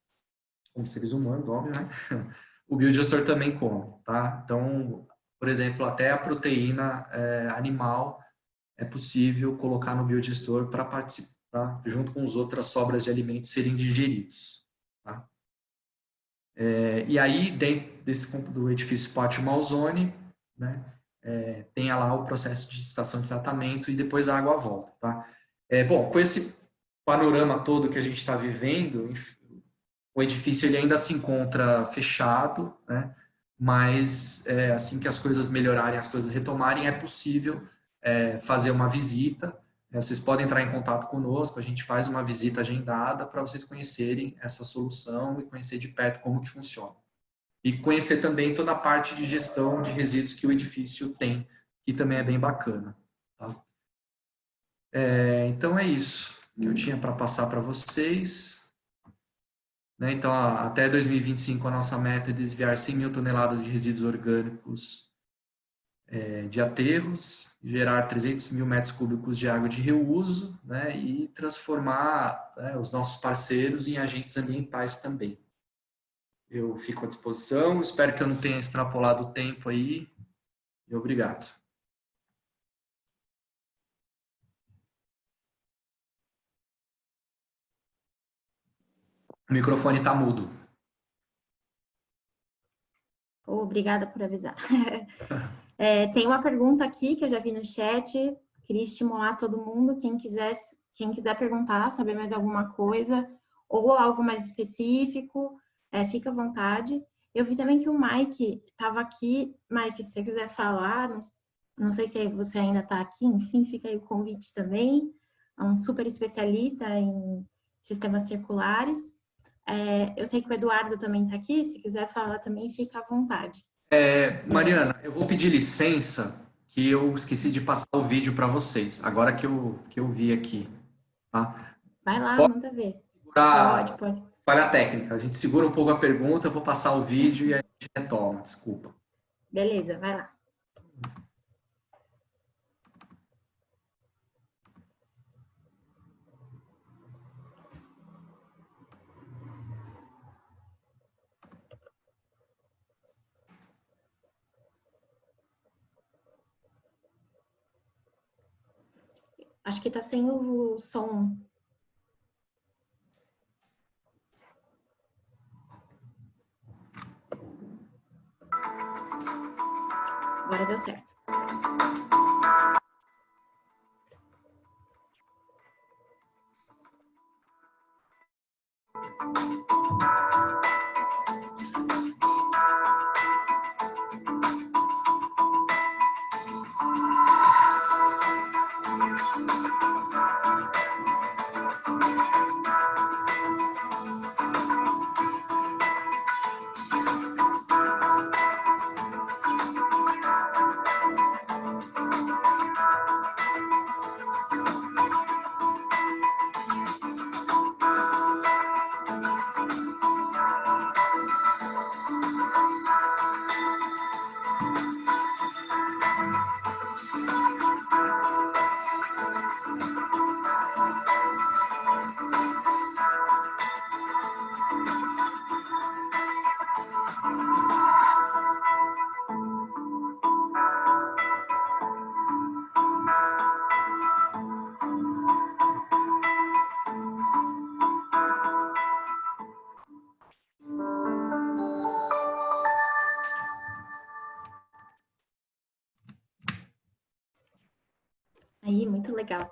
como seres humanos, óbvio, né? O biodigestor também come, tá? Então, por exemplo, até a proteína animal é possível colocar no biodigestor para participar, junto com as outras sobras de alimentos serem digeridos. Tá? E aí, dentro do edifício Pátio Malzone, né, tem lá o processo de estação de tratamento e depois a água volta. Tá? Bom, com esse panorama todo que a gente está vivendo, o edifício ele ainda se encontra fechado, né? Mas assim que as coisas melhorarem, as coisas retomarem, é possível fazer uma visita. Vocês podem entrar em contato conosco, a gente faz uma visita agendada para vocês conhecerem essa solução e conhecer de perto como que funciona. E conhecer também toda a parte de gestão de resíduos que o edifício tem, que também é bem bacana. Tá? Então é isso que eu tinha para passar para vocês. Né? Então, até 2025, a nossa meta é desviar 100 mil toneladas de resíduos orgânicos de aterros, gerar 300 mil metros cúbicos de água de reuso, né? E transformar, né, os nossos parceiros em agentes ambientais também. Eu fico à disposição, espero que eu não tenha extrapolado o tempo aí, e obrigado. O microfone está mudo. Obrigada por avisar. Tem uma pergunta aqui que eu já vi no chat. Queria estimular todo mundo, quem quiser perguntar, saber mais alguma coisa ou algo mais específico, fica à vontade. Eu vi também que o Mike estava aqui. Mike, se você quiser falar, não sei se você ainda está aqui, enfim, fica aí o convite também. É um super especialista em sistemas circulares. Eu sei que o Eduardo também está aqui, se quiser falar também, fica à vontade. Mariana, eu vou pedir licença, que eu esqueci de passar o vídeo para vocês, agora que eu vi aqui. Tá? Vai lá, Pode manda ver. Pode, segurar pode. falha técnica. A gente segura um pouco a pergunta, eu vou passar o vídeo e a gente retoma, desculpa. Beleza, vai lá. Acho que tá sem o som. Agora deu certo. Aí, muito legal.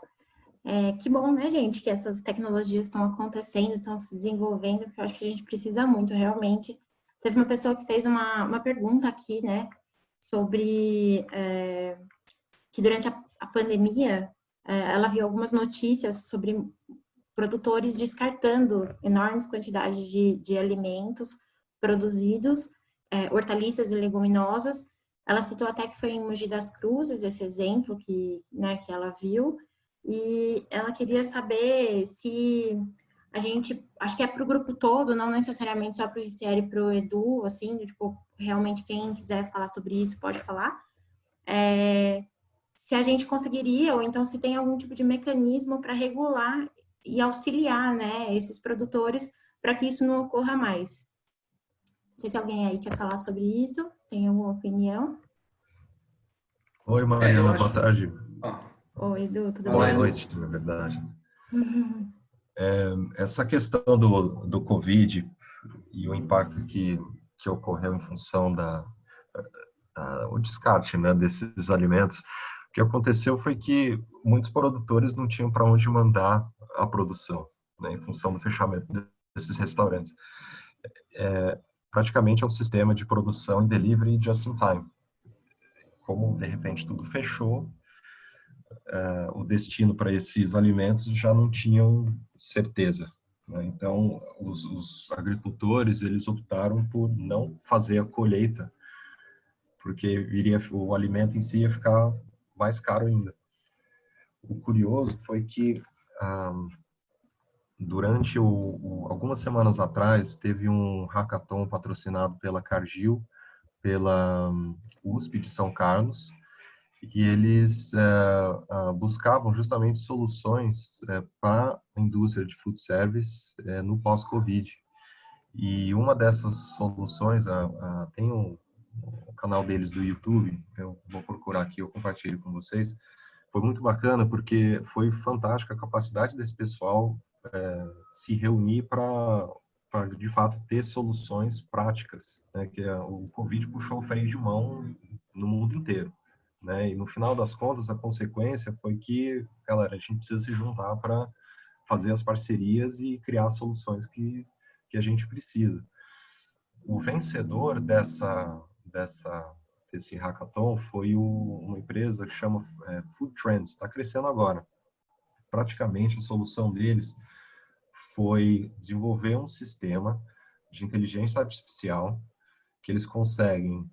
Que bom, né, gente, que essas tecnologias estão acontecendo, estão se desenvolvendo, que eu acho que a gente precisa muito, realmente. Teve uma pessoa que fez uma pergunta aqui, né, sobre que durante a pandemia, ela viu algumas notícias sobre produtores descartando enormes quantidades de alimentos produzidos, hortaliças e leguminosas. Ela citou até que foi em Mogi das Cruzes esse exemplo né, que ela viu, e ela queria saber se a gente, acho que é para o grupo todo, não necessariamente só para o Ricieri e para o Edu, assim, tipo, realmente quem quiser falar sobre isso pode falar, se a gente conseguiria, ou então se tem algum tipo de mecanismo para regular e auxiliar, né, esses produtores para que isso não ocorra mais. Não sei se alguém aí quer falar sobre isso, tem alguma opinião? Oi, Mariana, boa tarde. Oi, Edu, tudo Boa bem? noite, na verdade. Essa questão do Covid e o impacto que ocorreu em função o descarte, né, desses alimentos, o que aconteceu foi que muitos produtores não tinham para onde mandar a produção, né, em função do fechamento desses restaurantes. Praticamente é um sistema de produção e delivery just in time. Como, de repente, tudo fechou, o destino para esses alimentos já não tinham certeza, né? Então, os agricultores, eles optaram por não fazer a colheita, porque o alimento em si ia ficar mais caro ainda. O curioso foi que, durante algumas semanas atrás, teve um hackathon patrocinado pela Cargill, pela USP de São Carlos, e eles buscavam justamente soluções para a indústria de food service no pós-Covid. E uma dessas soluções, tem o canal deles do YouTube, eu vou procurar aqui, eu compartilho com vocês, foi muito bacana porque foi fantástica a capacidade desse pessoal se reunir para de fato ter soluções práticas, né? Que o Covid puxou o freio de mão no mundo inteiro, né? E no final das contas a consequência foi que, galera, a gente precisa se juntar para fazer as parcerias e criar soluções que a gente precisa. O vencedor desse hackathon foi uma empresa que chama Food Trends, está crescendo agora. Praticamente a solução deles foi desenvolver um sistema de inteligência artificial que eles conseguem,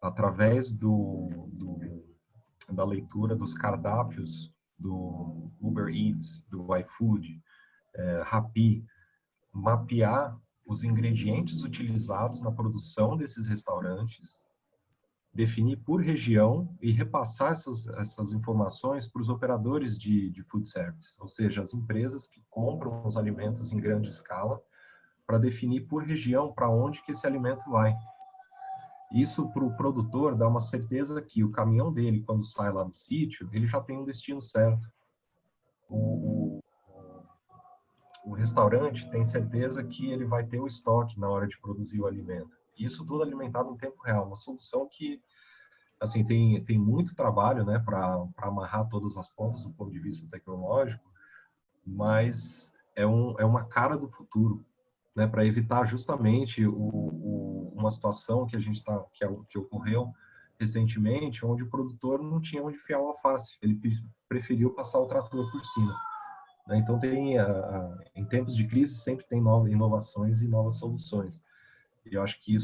através da leitura dos cardápios do Uber Eats, do iFood, Rappi, mapear os ingredientes utilizados na produção desses restaurantes, definir por região e repassar essas informações para os operadores de food service, ou seja, as empresas que compram os alimentos em grande escala, para definir por região para onde que esse alimento vai. Isso para o produtor dá uma certeza que o caminhão dele, quando sai lá do sítio, ele já tem um destino certo. o restaurante tem certeza que ele vai ter o estoque na hora de produzir o alimento. E isso tudo alimentado em tempo real, uma solução que assim tem muito trabalho, né, para amarrar todas as pontas do ponto de vista tecnológico, mas é uma cara do futuro, né, para evitar justamente uma situação que a gente que ocorreu recentemente, onde o produtor não tinha onde enfiar o alface, ele preferiu passar o trator por cima, né? Então em tempos de crise sempre tem novas inovações e novas soluções. E eu acho que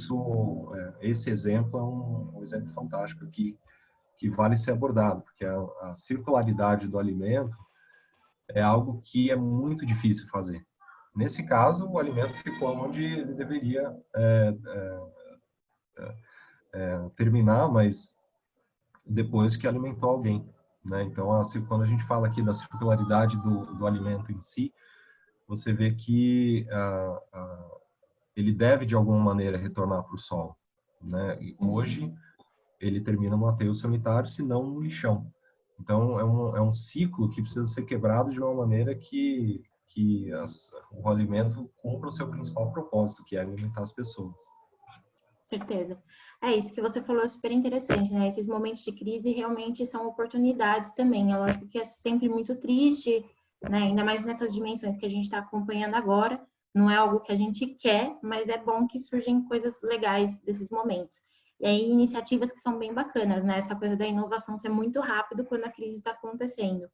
esse exemplo é um exemplo fantástico que vale ser abordado, porque a circularidade do alimento é algo que é muito difícil fazer. Nesse caso, o alimento ficou onde ele deveria terminar, mas depois que alimentou alguém, né? Então, quando a gente fala aqui da circularidade do alimento em si, você vê que ele deve, de alguma maneira, retornar para o solo, né? E hoje, ele termina no aterro sanitário, se não no lixão. Então, é um ciclo que precisa ser quebrado de uma maneira que o alimento cumpra o seu principal propósito, que é alimentar as pessoas. Certeza. É isso que você falou, é super interessante, né? Esses momentos de crise realmente são oportunidades também. É lógico que é sempre muito triste, né? Ainda mais nessas dimensões que a gente está acompanhando agora. Não é algo que a gente quer, mas é bom que surgem coisas legais desses momentos. E aí, iniciativas que são bem bacanas, né? Essa coisa da inovação ser muito rápido quando a crise está acontecendo.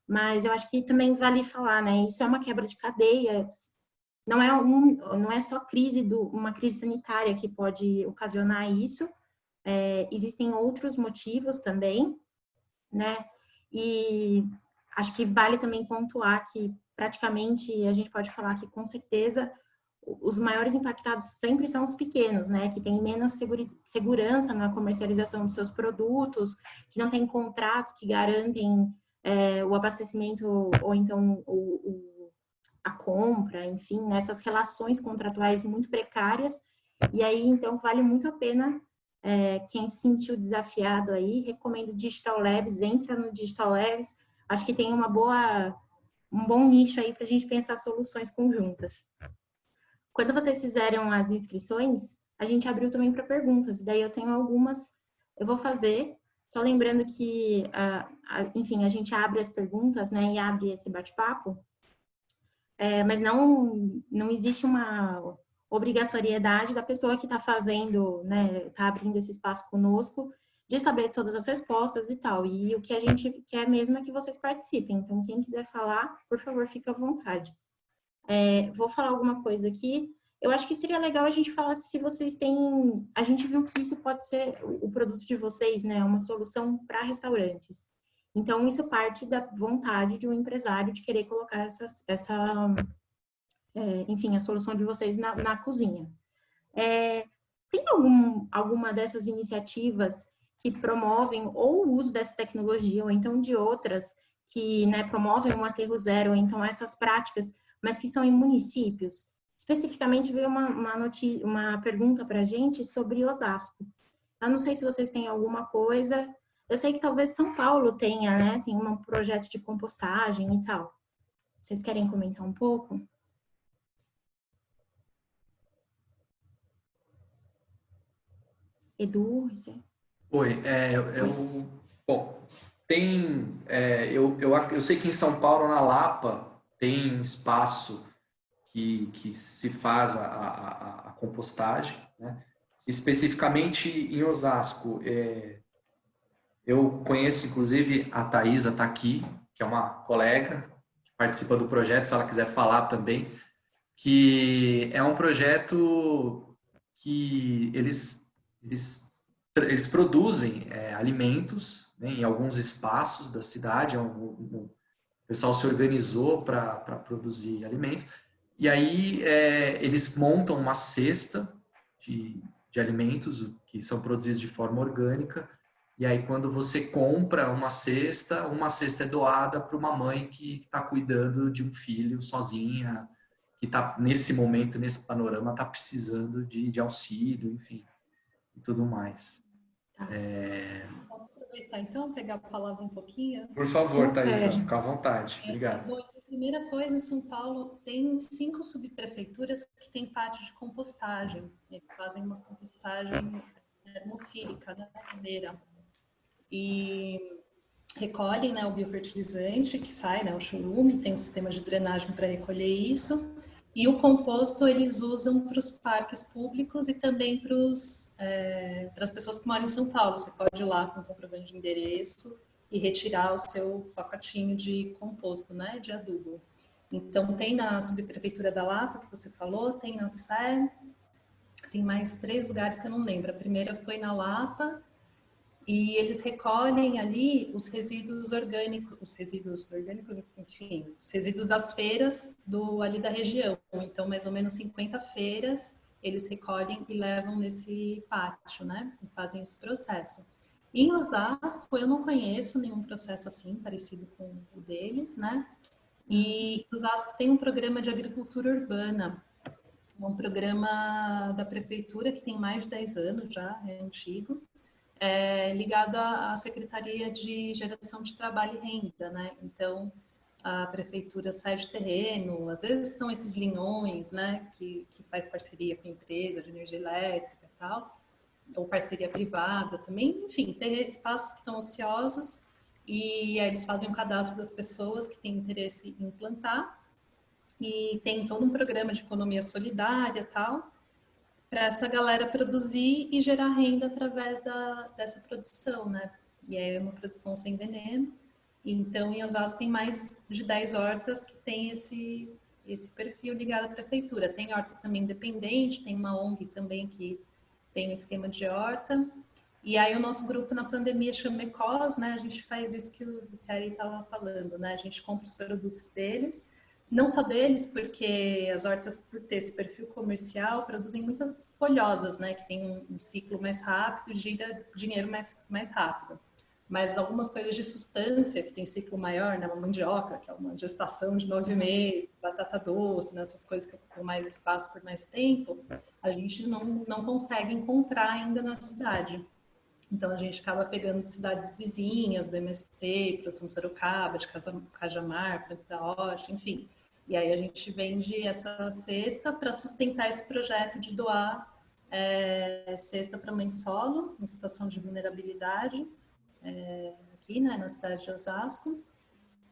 Mas eu acho que também vale falar, né? Isso é uma quebra de cadeia. Não é só uma crise sanitária que pode ocasionar isso. Existem outros motivos também, né? E acho que vale também pontuar que praticamente a gente pode falar que com certeza os maiores impactados sempre são os pequenos, né? Que têm menos segurança na comercialização dos seus produtos, que não têm contratos que garantem o abastecimento ou então a compra, enfim, nessas relações contratuais muito precárias. E aí, então, vale muito a pena quem se sentiu desafiado aí, recomendo Digital Labs, entra no Digital Labs, acho que tem um bom nicho aí para a gente pensar soluções conjuntas. Quando vocês fizeram as inscrições, a gente abriu também para perguntas, daí eu tenho algumas, eu vou fazer, só lembrando que, enfim, a gente abre as perguntas, né, e abre esse bate-papo, mas não existe uma obrigatoriedade da pessoa que está fazendo, né, está abrindo esse espaço conosco, de saber todas as respostas e tal. E o que a gente quer mesmo é que vocês participem. Então, quem quiser falar, por favor, fica à vontade. Vou falar alguma coisa aqui. Eu acho que seria legal a gente falar se vocês têm... A gente viu que isso pode ser o produto de vocês, né? Uma solução para restaurantes. Então, isso parte da vontade de um empresário de querer colocar enfim, a solução de vocês na cozinha. Tem alguma dessas iniciativas que promovem ou o uso dessa tecnologia, ou então de outras que, né, promovem um aterro zero, ou então essas práticas, mas que são em municípios? Especificamente, veio uma pergunta para a gente sobre Osasco. Eu não sei se vocês têm alguma coisa. Eu sei que talvez São Paulo tenha, né? Tem um projeto de compostagem e tal. Vocês querem comentar um pouco? Edu, você... Oi, bom, eu sei que em São Paulo, na Lapa, tem espaço que se faz a compostagem, né? Especificamente em Osasco, eu conheço, inclusive, a Thaisa está aqui, que é uma colega que participa do projeto, se ela quiser falar também, que é um projeto que eles produzem alimentos, né, em alguns espaços da cidade. O pessoal se organizou para produzir alimento. E aí eles montam uma cesta de alimentos que são produzidos de forma orgânica. E aí quando você compra uma cesta é doada para uma mãe que está cuidando de um filho sozinha, que está nesse momento, nesse panorama, está precisando de auxílio, enfim, e tudo mais. Posso aproveitar então, pegar a palavra um pouquinho? Por favor, Thaisa, fica à vontade. Obrigado. Bom, Primeira coisa, em São Paulo tem 5 subprefeituras que têm pátio de compostagem. Eles fazem uma compostagem termofílica, né, primeira. E recolhem, né, o biofertilizante que sai, né, o churume, tem um sistema de drenagem para recolher isso. E o composto eles usam para os parques públicos e também para as pessoas que moram em São Paulo. Você pode ir lá com o comprovante de endereço e retirar o seu pacotinho de composto, né, de adubo. Então, tem na subprefeitura da Lapa, que você falou, tem na Sé, tem mais 3 lugares que eu não lembro. A primeira foi na Lapa, e eles recolhem ali os resíduos orgânicos, enfim, os resíduos das feiras ali da região. Então, mais ou menos 50 feiras, eles recolhem e levam nesse pátio, né? E fazem esse processo. Em Osasco, eu não conheço nenhum processo assim, parecido com o deles, né? E Osasco tem um programa de agricultura urbana, um programa da prefeitura que tem mais de 10 anos já, é antigo, ligado à Secretaria de Geração de Trabalho e Renda, né? Então, a prefeitura cede terreno, às vezes são esses linhões, né, que faz parceria com empresa de energia elétrica e tal, ou parceria privada também, enfim, tem espaços que estão ociosos e aí eles fazem um cadastro das pessoas que têm interesse em plantar e tem todo um programa de economia solidária e tal, para essa galera produzir e gerar renda através dessa produção, né? E é uma produção sem veneno. Então, em Osasco tem mais de 10 hortas que tem esse perfil ligado à prefeitura. Tem horta também independente, tem uma ONG também que tem um esquema de horta. E aí o nosso grupo na pandemia chama Ecos, né? A gente faz isso que o Ciari estava falando, né? A gente compra os produtos deles, não só deles, porque as hortas, por ter esse perfil comercial, produzem muitas folhosas, né? Que tem um ciclo mais rápido, gira dinheiro mais rápido. Mas algumas coisas de substância, que tem ciclo maior, né? Uma mandioca, que é uma gestação de 9 meses, batata doce, né? Essas coisas que ocupam mais espaço por mais tempo, a gente não consegue encontrar ainda na cidade. Então, a gente acaba pegando de cidades vizinhas, do MST, produção Sorocaba, de Cajamar, Franco da Rocha, enfim. E aí a gente vende essa cesta para sustentar esse projeto de doar cesta para mãe solo, em situação de vulnerabilidade, aqui, né, na cidade de Osasco.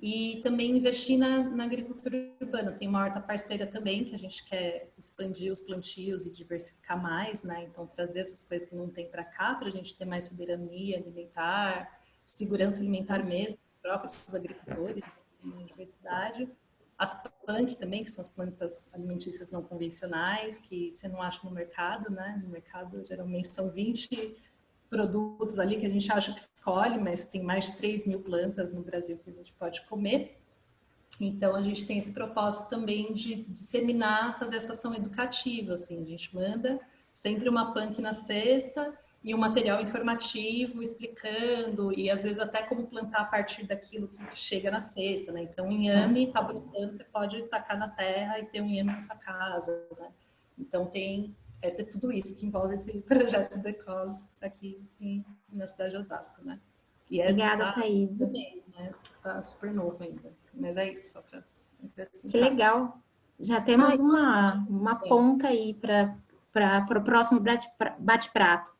E também investir na agricultura urbana. Tem uma horta parceira também, que a gente quer expandir os plantios e diversificar mais, né? Então, trazer essas coisas que não tem para cá, para a gente ter mais soberania alimentar, segurança alimentar mesmo, os próprios agricultores, uma diversidade. As punk também, que são as plantas alimentícias não convencionais, que você não acha no mercado, né? No mercado, geralmente, são 20 produtos ali que a gente acha que escolhe, mas tem mais de 3 mil plantas no Brasil que a gente pode comer. Então, a gente tem esse propósito também de disseminar, fazer essa ação educativa, assim, a gente manda sempre uma punk na cesta e um material informativo explicando, e às vezes até como plantar a partir daquilo que chega na cesta, né? Então, o inhame está brotando, você pode tacar na terra e ter um inhame na sua casa, né? Então, tem tudo isso que envolve esse projeto do Ecos aqui na cidade de Osasco, né? E Obrigada, Thaisa. Né? Tá super novo ainda. Mas é isso, só para que legal. Já temos uma ponta aí para o próximo bate-prato.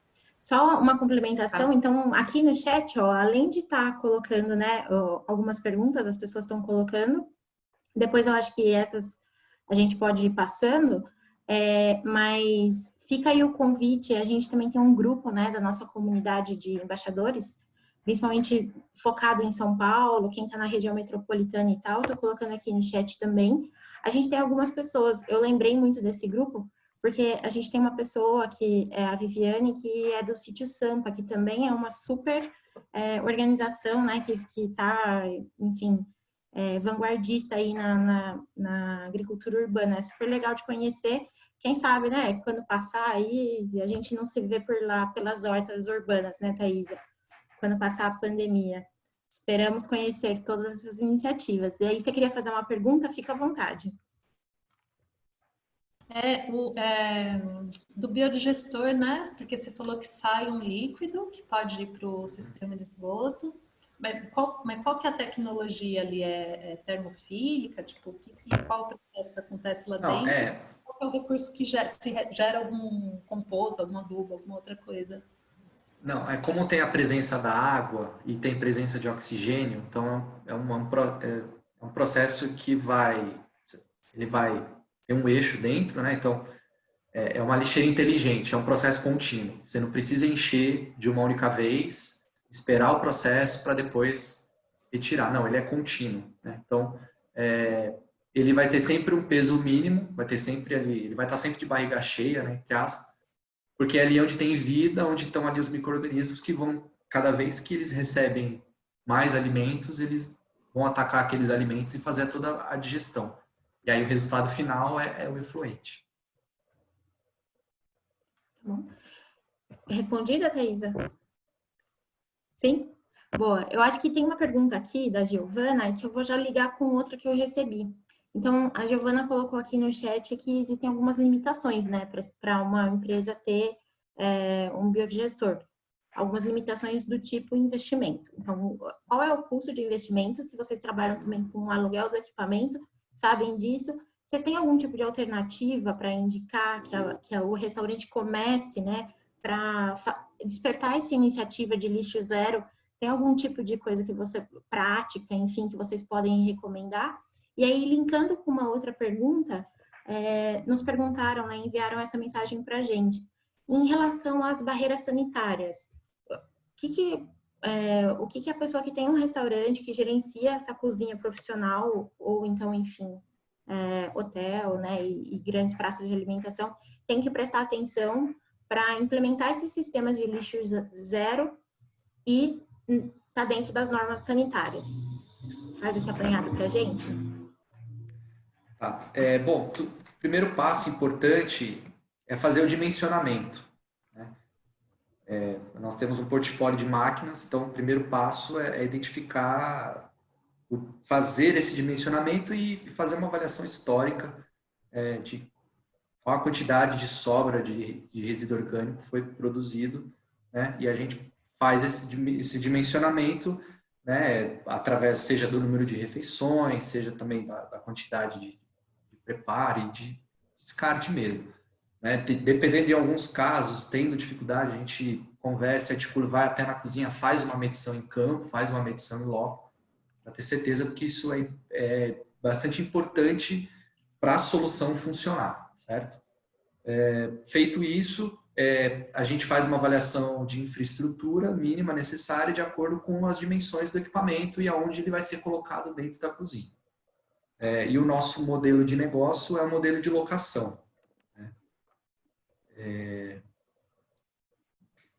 Só uma complementação, então, aqui no chat, ó, além de estar colocando, né, algumas perguntas, as pessoas estão colocando, depois eu acho que essas a gente pode ir passando, mas fica aí o convite, a gente também tem um grupo, né, da nossa comunidade de embaixadores, principalmente focado em São Paulo, quem está na região metropolitana e tal, estou colocando aqui no chat também. A gente tem algumas pessoas, eu lembrei muito desse grupo, porque a gente tem uma pessoa que é a Viviane, que é do Sítio Sampa, que também é uma super organização, né, que está, enfim, vanguardista aí na agricultura urbana. É super legal de conhecer. Quem sabe, né, quando passar aí, a gente não se vê por lá, pelas hortas urbanas, né, Thaisa? Quando passar a pandemia. Esperamos conhecer todas essas iniciativas. E aí, você queria fazer uma pergunta? Fica à vontade. Do biodigestor, né? Porque você falou que sai um líquido que pode ir para o sistema de esgoto. Mas qual que é a tecnologia ali? É termofílica? Tipo, qual o processo que acontece lá Não, dentro? Qual que é o recurso que gera algum composto, algum adubo, alguma outra coisa? não, é como tem a presença da água e tem presença de oxigênio, então é um processo que ele vai ter um eixo dentro, né? Então é uma lixeira inteligente, é um processo contínuo. Você não precisa encher de uma única vez, esperar o processo para depois retirar. Não, ele é contínuo, né? Então ele vai ter sempre um peso mínimo, vai ter sempre ali, ele vai estar sempre de barriga cheia, né? Entre aspas, porque é ali onde tem vida, onde estão ali os micro-organismos que vão, cada vez que eles recebem mais alimentos, eles vão atacar aqueles alimentos e fazer toda a digestão. E aí o resultado final é o efluente. Tá bom. Respondida, Thaisa? Sim? Boa. Eu acho que tem uma pergunta aqui da Giovana que eu vou já ligar com outra que eu recebi. Então, a Giovana colocou aqui no chat que existem algumas limitações, né, para uma empresa ter um biodigestor. Algumas limitações do tipo investimento. Então, qual é o custo de investimento? Se vocês trabalham também com o aluguel do equipamento, sabem disso. Vocês têm algum tipo de alternativa para indicar que o restaurante comece, né, para despertar essa iniciativa de lixo zero? Tem algum tipo de coisa que você, prática, enfim, que vocês podem recomendar? E aí, linkando com uma outra pergunta, nos perguntaram, né, enviaram essa mensagem para a gente. Em relação às barreiras sanitárias, o que a pessoa que tem um restaurante, que gerencia essa cozinha profissional, ou então, enfim, hotel, né, e grandes praças de alimentação, tem que prestar atenção para implementar esses sistemas de lixo zero e tá dentro das normas sanitárias. Faz esse apanhado para a gente? Tá. Bom, o primeiro passo importante é fazer o dimensionamento, né? Nós temos um portfólio de máquinas, então o primeiro passo é identificar, fazer esse dimensionamento e fazer uma avaliação histórica de qual a quantidade de sobra de resíduo orgânico foi produzido, né? E a gente faz esse dimensionamento, né, através, seja do número de refeições, seja também da quantidade de preparo e de descarte mesmo, né? Dependendo de alguns casos, tendo dificuldade, a gente conversa, articula, vai até na cozinha, faz uma medição em campo, faz uma medição em loco, para ter certeza que isso é bastante importante para a solução funcionar, certo? Feito isso, a gente faz uma avaliação de infraestrutura mínima necessária de acordo com as dimensões do equipamento e aonde ele vai ser colocado dentro da cozinha. E o nosso modelo de negócio é o modelo de locação. Né?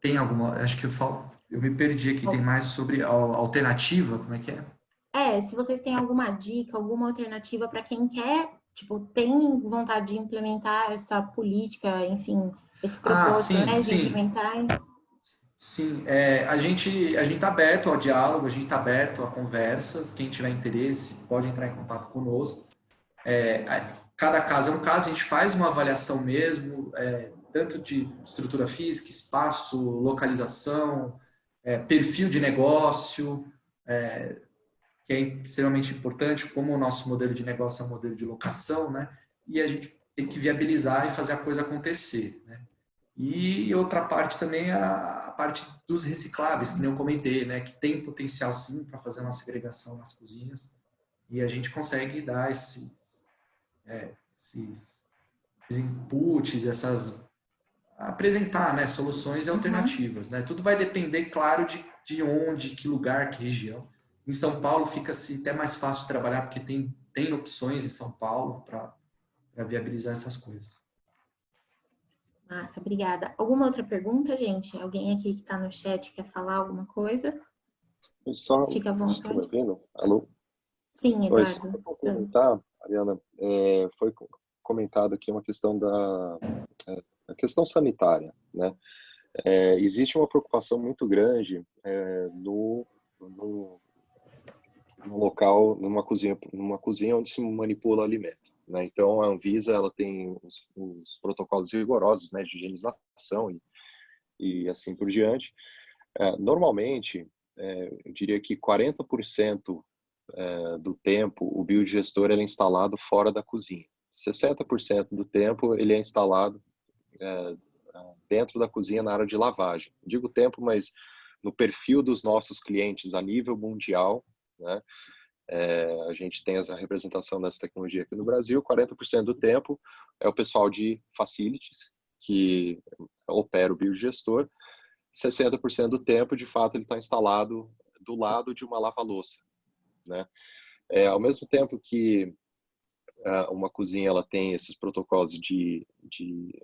Tem alguma... Acho que eu me perdi aqui. Tem mais sobre a alternativa? Como é que é? Se vocês têm alguma dica, alguma alternativa para quem quer, tipo, tem vontade de implementar essa política, enfim, esse propósito, Sim, né, de sim. implementar. Sim, a gente está aberto ao diálogo, a gente está aberto a conversas. Quem tiver interesse pode entrar em contato conosco. Cada caso é um caso, a gente faz uma avaliação mesmo, tanto de estrutura física, espaço, localização, perfil de negócio, que é extremamente importante, como o nosso modelo de negócio é um modelo de locação, né? E a gente tem que viabilizar e fazer a coisa acontecer, né? E outra parte também é a parte dos recicláveis, que nem eu comentei, né? Que tem potencial sim para fazer uma segregação nas cozinhas e a gente consegue dar esses inputs, apresentar, né, soluções e alternativas, né? Tudo vai depender, claro, de onde, que lugar, que região. Em São Paulo fica-se até mais fácil de trabalhar porque tem opções em São Paulo para viabilizar essas coisas. Massa, obrigada. Alguma outra pergunta, gente? Alguém aqui que está no chat quer falar alguma coisa? Só, Fica à vocês estão me vontade. ouvindo? Alô? Sim, Oi, só Eduardo, para estamos. complementar, Ariana, foi comentado aqui uma questão a questão sanitária, né? Existe uma preocupação muito grande no local, numa cozinha onde se manipula alimento, né? Então a Anvisa ela tem os protocolos rigorosos, né, de higienização e assim por diante. Normalmente eu diria que 40% do tempo o biodigestor ele é instalado fora da cozinha. 60% do tempo ele é instalado dentro da cozinha na área de lavagem. Digo tempo, mas no perfil dos nossos clientes a nível mundial, né? A gente tem essa representação dessa tecnologia aqui no Brasil. 40% do tempo é o pessoal de facilities que opera o biodigestor. 60% do tempo, de fato, ele está instalado do lado de uma lava-louça, né? Ao mesmo tempo que uma cozinha ela tem esses protocolos de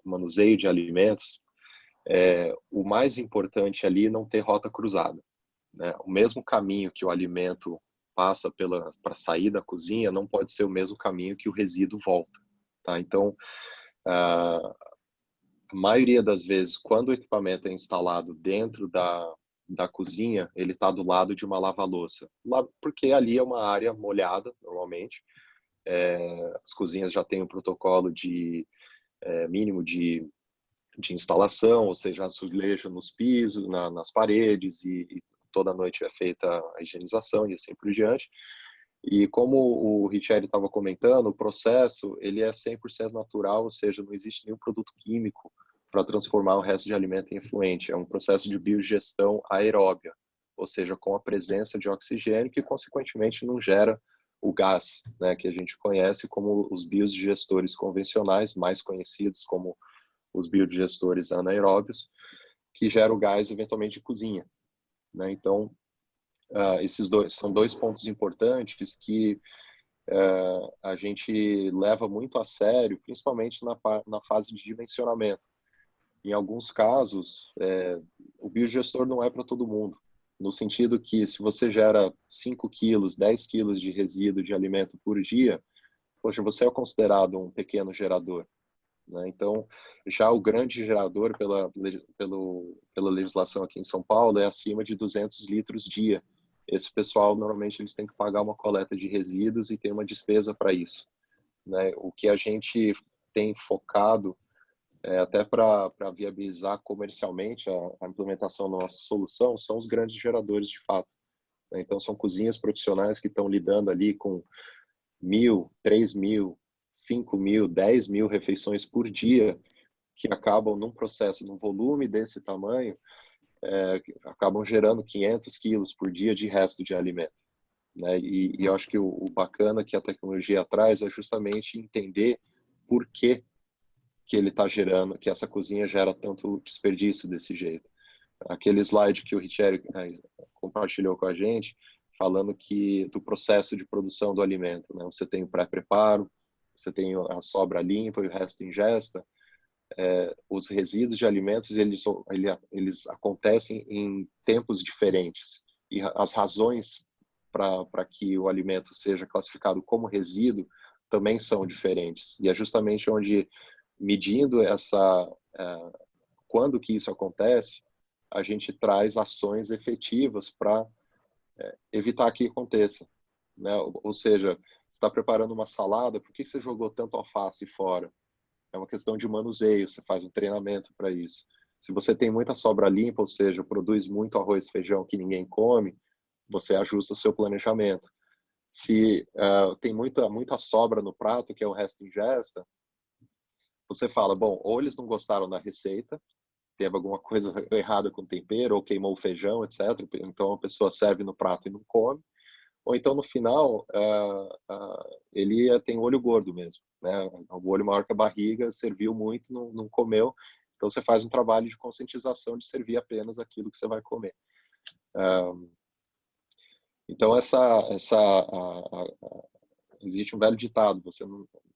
manuseio de alimentos, o mais importante ali é não ter rota cruzada, né? O mesmo caminho que o alimento passa para sair da cozinha não pode ser o mesmo caminho que o resíduo volta, tá? Então, a maioria das vezes, quando o equipamento é instalado dentro da cozinha, ele está do lado de uma lava-louça, porque ali é uma área molhada, normalmente. As cozinhas já têm um protocolo mínimo de instalação, ou seja, azulejo nos pisos, nas paredes, e toda noite é feita a higienização e assim por diante. E como o Richard estava comentando, o processo ele é 100% natural, ou seja, não existe nenhum produto químico para transformar o resto de alimento em efluente. É um processo de biodigestão aeróbia, ou seja, com a presença de oxigênio que, consequentemente, não gera o gás, né, que a gente conhece como os biodigestores convencionais, mais conhecidos como os biodigestores anaeróbios, que geram o gás, eventualmente, de cozinha, né? Então, esses são dois pontos importantes que a gente leva muito a sério, principalmente na fase de dimensionamento. Em alguns casos, o biodigestor não é para todo mundo, no sentido que se você gera 5 quilos, 10 quilos de resíduo de alimento por dia, poxa, você é considerado um pequeno gerador, né? Então, já o grande gerador, pela legislação aqui em São Paulo, é acima de 200 litros dia. Esse pessoal, normalmente, eles têm que pagar uma coleta de resíduos e tem uma despesa para isso, né? O que a gente tem focado, até para viabilizar comercialmente a implementação da nossa solução, são os grandes geradores de fato, né? Então, são cozinhas profissionais que estão lidando ali com 1.000, 3.000, 5.000, 10.000 refeições por dia, que acabam num processo, num volume desse tamanho, acabam gerando 500 quilos por dia de resto de alimento, né? E eu acho que o bacana que a tecnologia traz é justamente entender por que ele está gerando, que essa cozinha gera tanto desperdício desse jeito. Aquele slide que o Richard compartilhou com a gente, falando do processo de produção do alimento, né? Você tem o pré-preparo, você tem a sobra limpa e o resto ingesta. Os resíduos de alimentos, eles acontecem em tempos diferentes. E as razões para que o alimento seja classificado como resíduo também são diferentes. E é justamente onde, medindo quando que isso acontece, a gente traz ações efetivas para evitar que aconteça, né? Ou seja, você está preparando uma salada, por que você jogou tanto alface fora? É uma questão de manuseio, você faz um treinamento para isso. Se você tem muita sobra limpa, ou seja, produz muito arroz e feijão que ninguém come, você ajusta o seu planejamento. Se tem muita sobra no prato, que é o resto ingesta, você fala, bom, ou eles não gostaram da receita, teve alguma coisa errada com o tempero, ou queimou o feijão, etc. Então a pessoa serve no prato e não come. Ou então no final ele tem olho gordo mesmo, né? O olho maior que a barriga, serviu muito, não comeu. Então você faz um trabalho de conscientização de servir apenas aquilo que você vai comer. Então existe um velho ditado: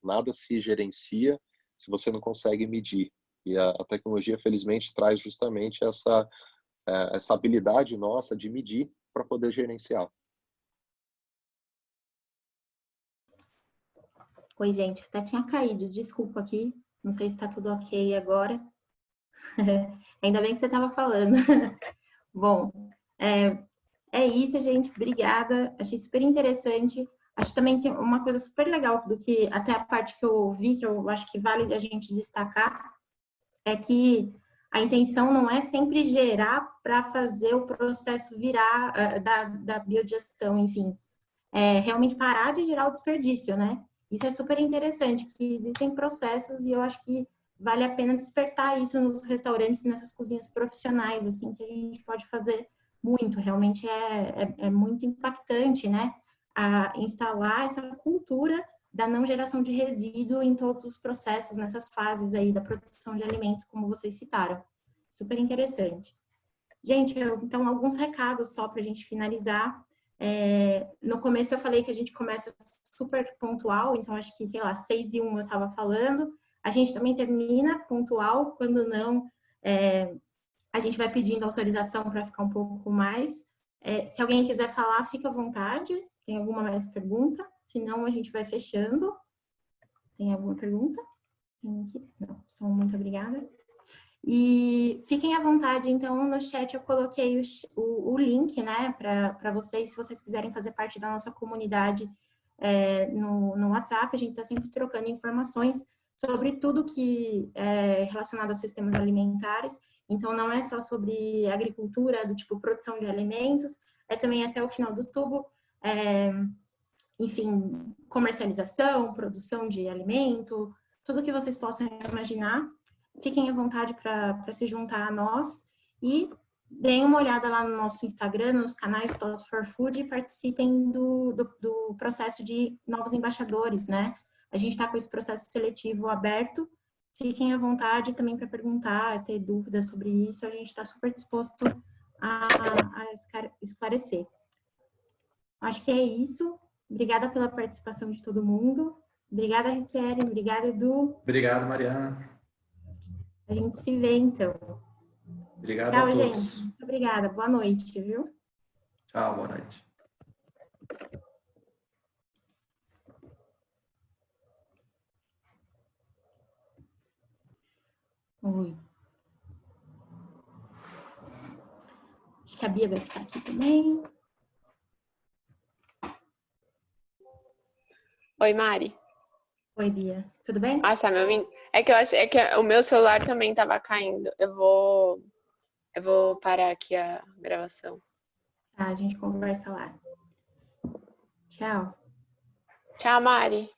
nada se gerencia se você não consegue medir. E a tecnologia, felizmente, traz justamente essa habilidade nossa de medir para poder gerenciar. Oi, gente, até tinha caído, desculpa aqui, não sei se está tudo ok agora. Ainda bem que você estava falando. Bom, é isso, gente, obrigada, achei super interessante. Acho também que uma coisa super legal, do que até a parte que eu vi, que eu acho que vale a gente destacar, é que a intenção não é sempre gerar para fazer o processo virar da biodigestão, enfim. É realmente parar de gerar o desperdício, né? Isso é super interessante, que existem processos e eu acho que vale a pena despertar isso nos restaurantes, nessas cozinhas profissionais, assim, que a gente pode fazer muito. Realmente é muito impactante, né? A instalar essa cultura da não geração de resíduo em todos os processos, nessas fases aí da produção de alimentos, como vocês citaram. Super interessante. Gente, então, alguns recados só para a gente finalizar. No começo eu falei que a gente começa super pontual, então acho que, sei lá, 6:01 eu estava falando. A gente também termina pontual, quando não, a gente vai pedindo autorização para ficar um pouco mais. Se alguém quiser falar, fica à vontade. Tem alguma mais pergunta? Se não, a gente vai fechando. Tem alguma pergunta? Tem aqui? Não, só muito obrigada. E fiquem à vontade, então, no chat eu coloquei o link, né, para vocês, se vocês quiserem fazer parte da nossa comunidade no WhatsApp, a gente está sempre trocando informações sobre tudo que é relacionado aos sistemas alimentares, então não é só sobre agricultura, do tipo produção de alimentos, é também até o final do tubo, enfim, comercialização, produção de alimento, tudo que vocês possam imaginar. Fiquem à vontade para se juntar a nós e deem uma olhada lá no nosso Instagram, nos canais Thoughts for Food e participem do processo de novos embaixadores, né? A gente está com esse processo seletivo aberto. Fiquem à vontade também para perguntar, ter dúvidas sobre isso. A gente está super disposto a esclarecer. Acho que é isso. Obrigada pela participação de todo mundo. Obrigada, Ricieli. Obrigada, Edu. Obrigado, Mariana. A gente se vê, então. Obrigado Tchau, a gente. todos. Muito obrigada. Boa noite, viu? Tchau, boa noite. Oi. Acho que a Bia vai ficar aqui também. Oi, Mari. Oi, Bia. Tudo bem? Ah, tá me ouvindo? É que eu acho, é que o meu celular também tava caindo. Eu vou parar aqui a gravação. Tá, a gente conversa lá. Tchau. Tchau, Mari.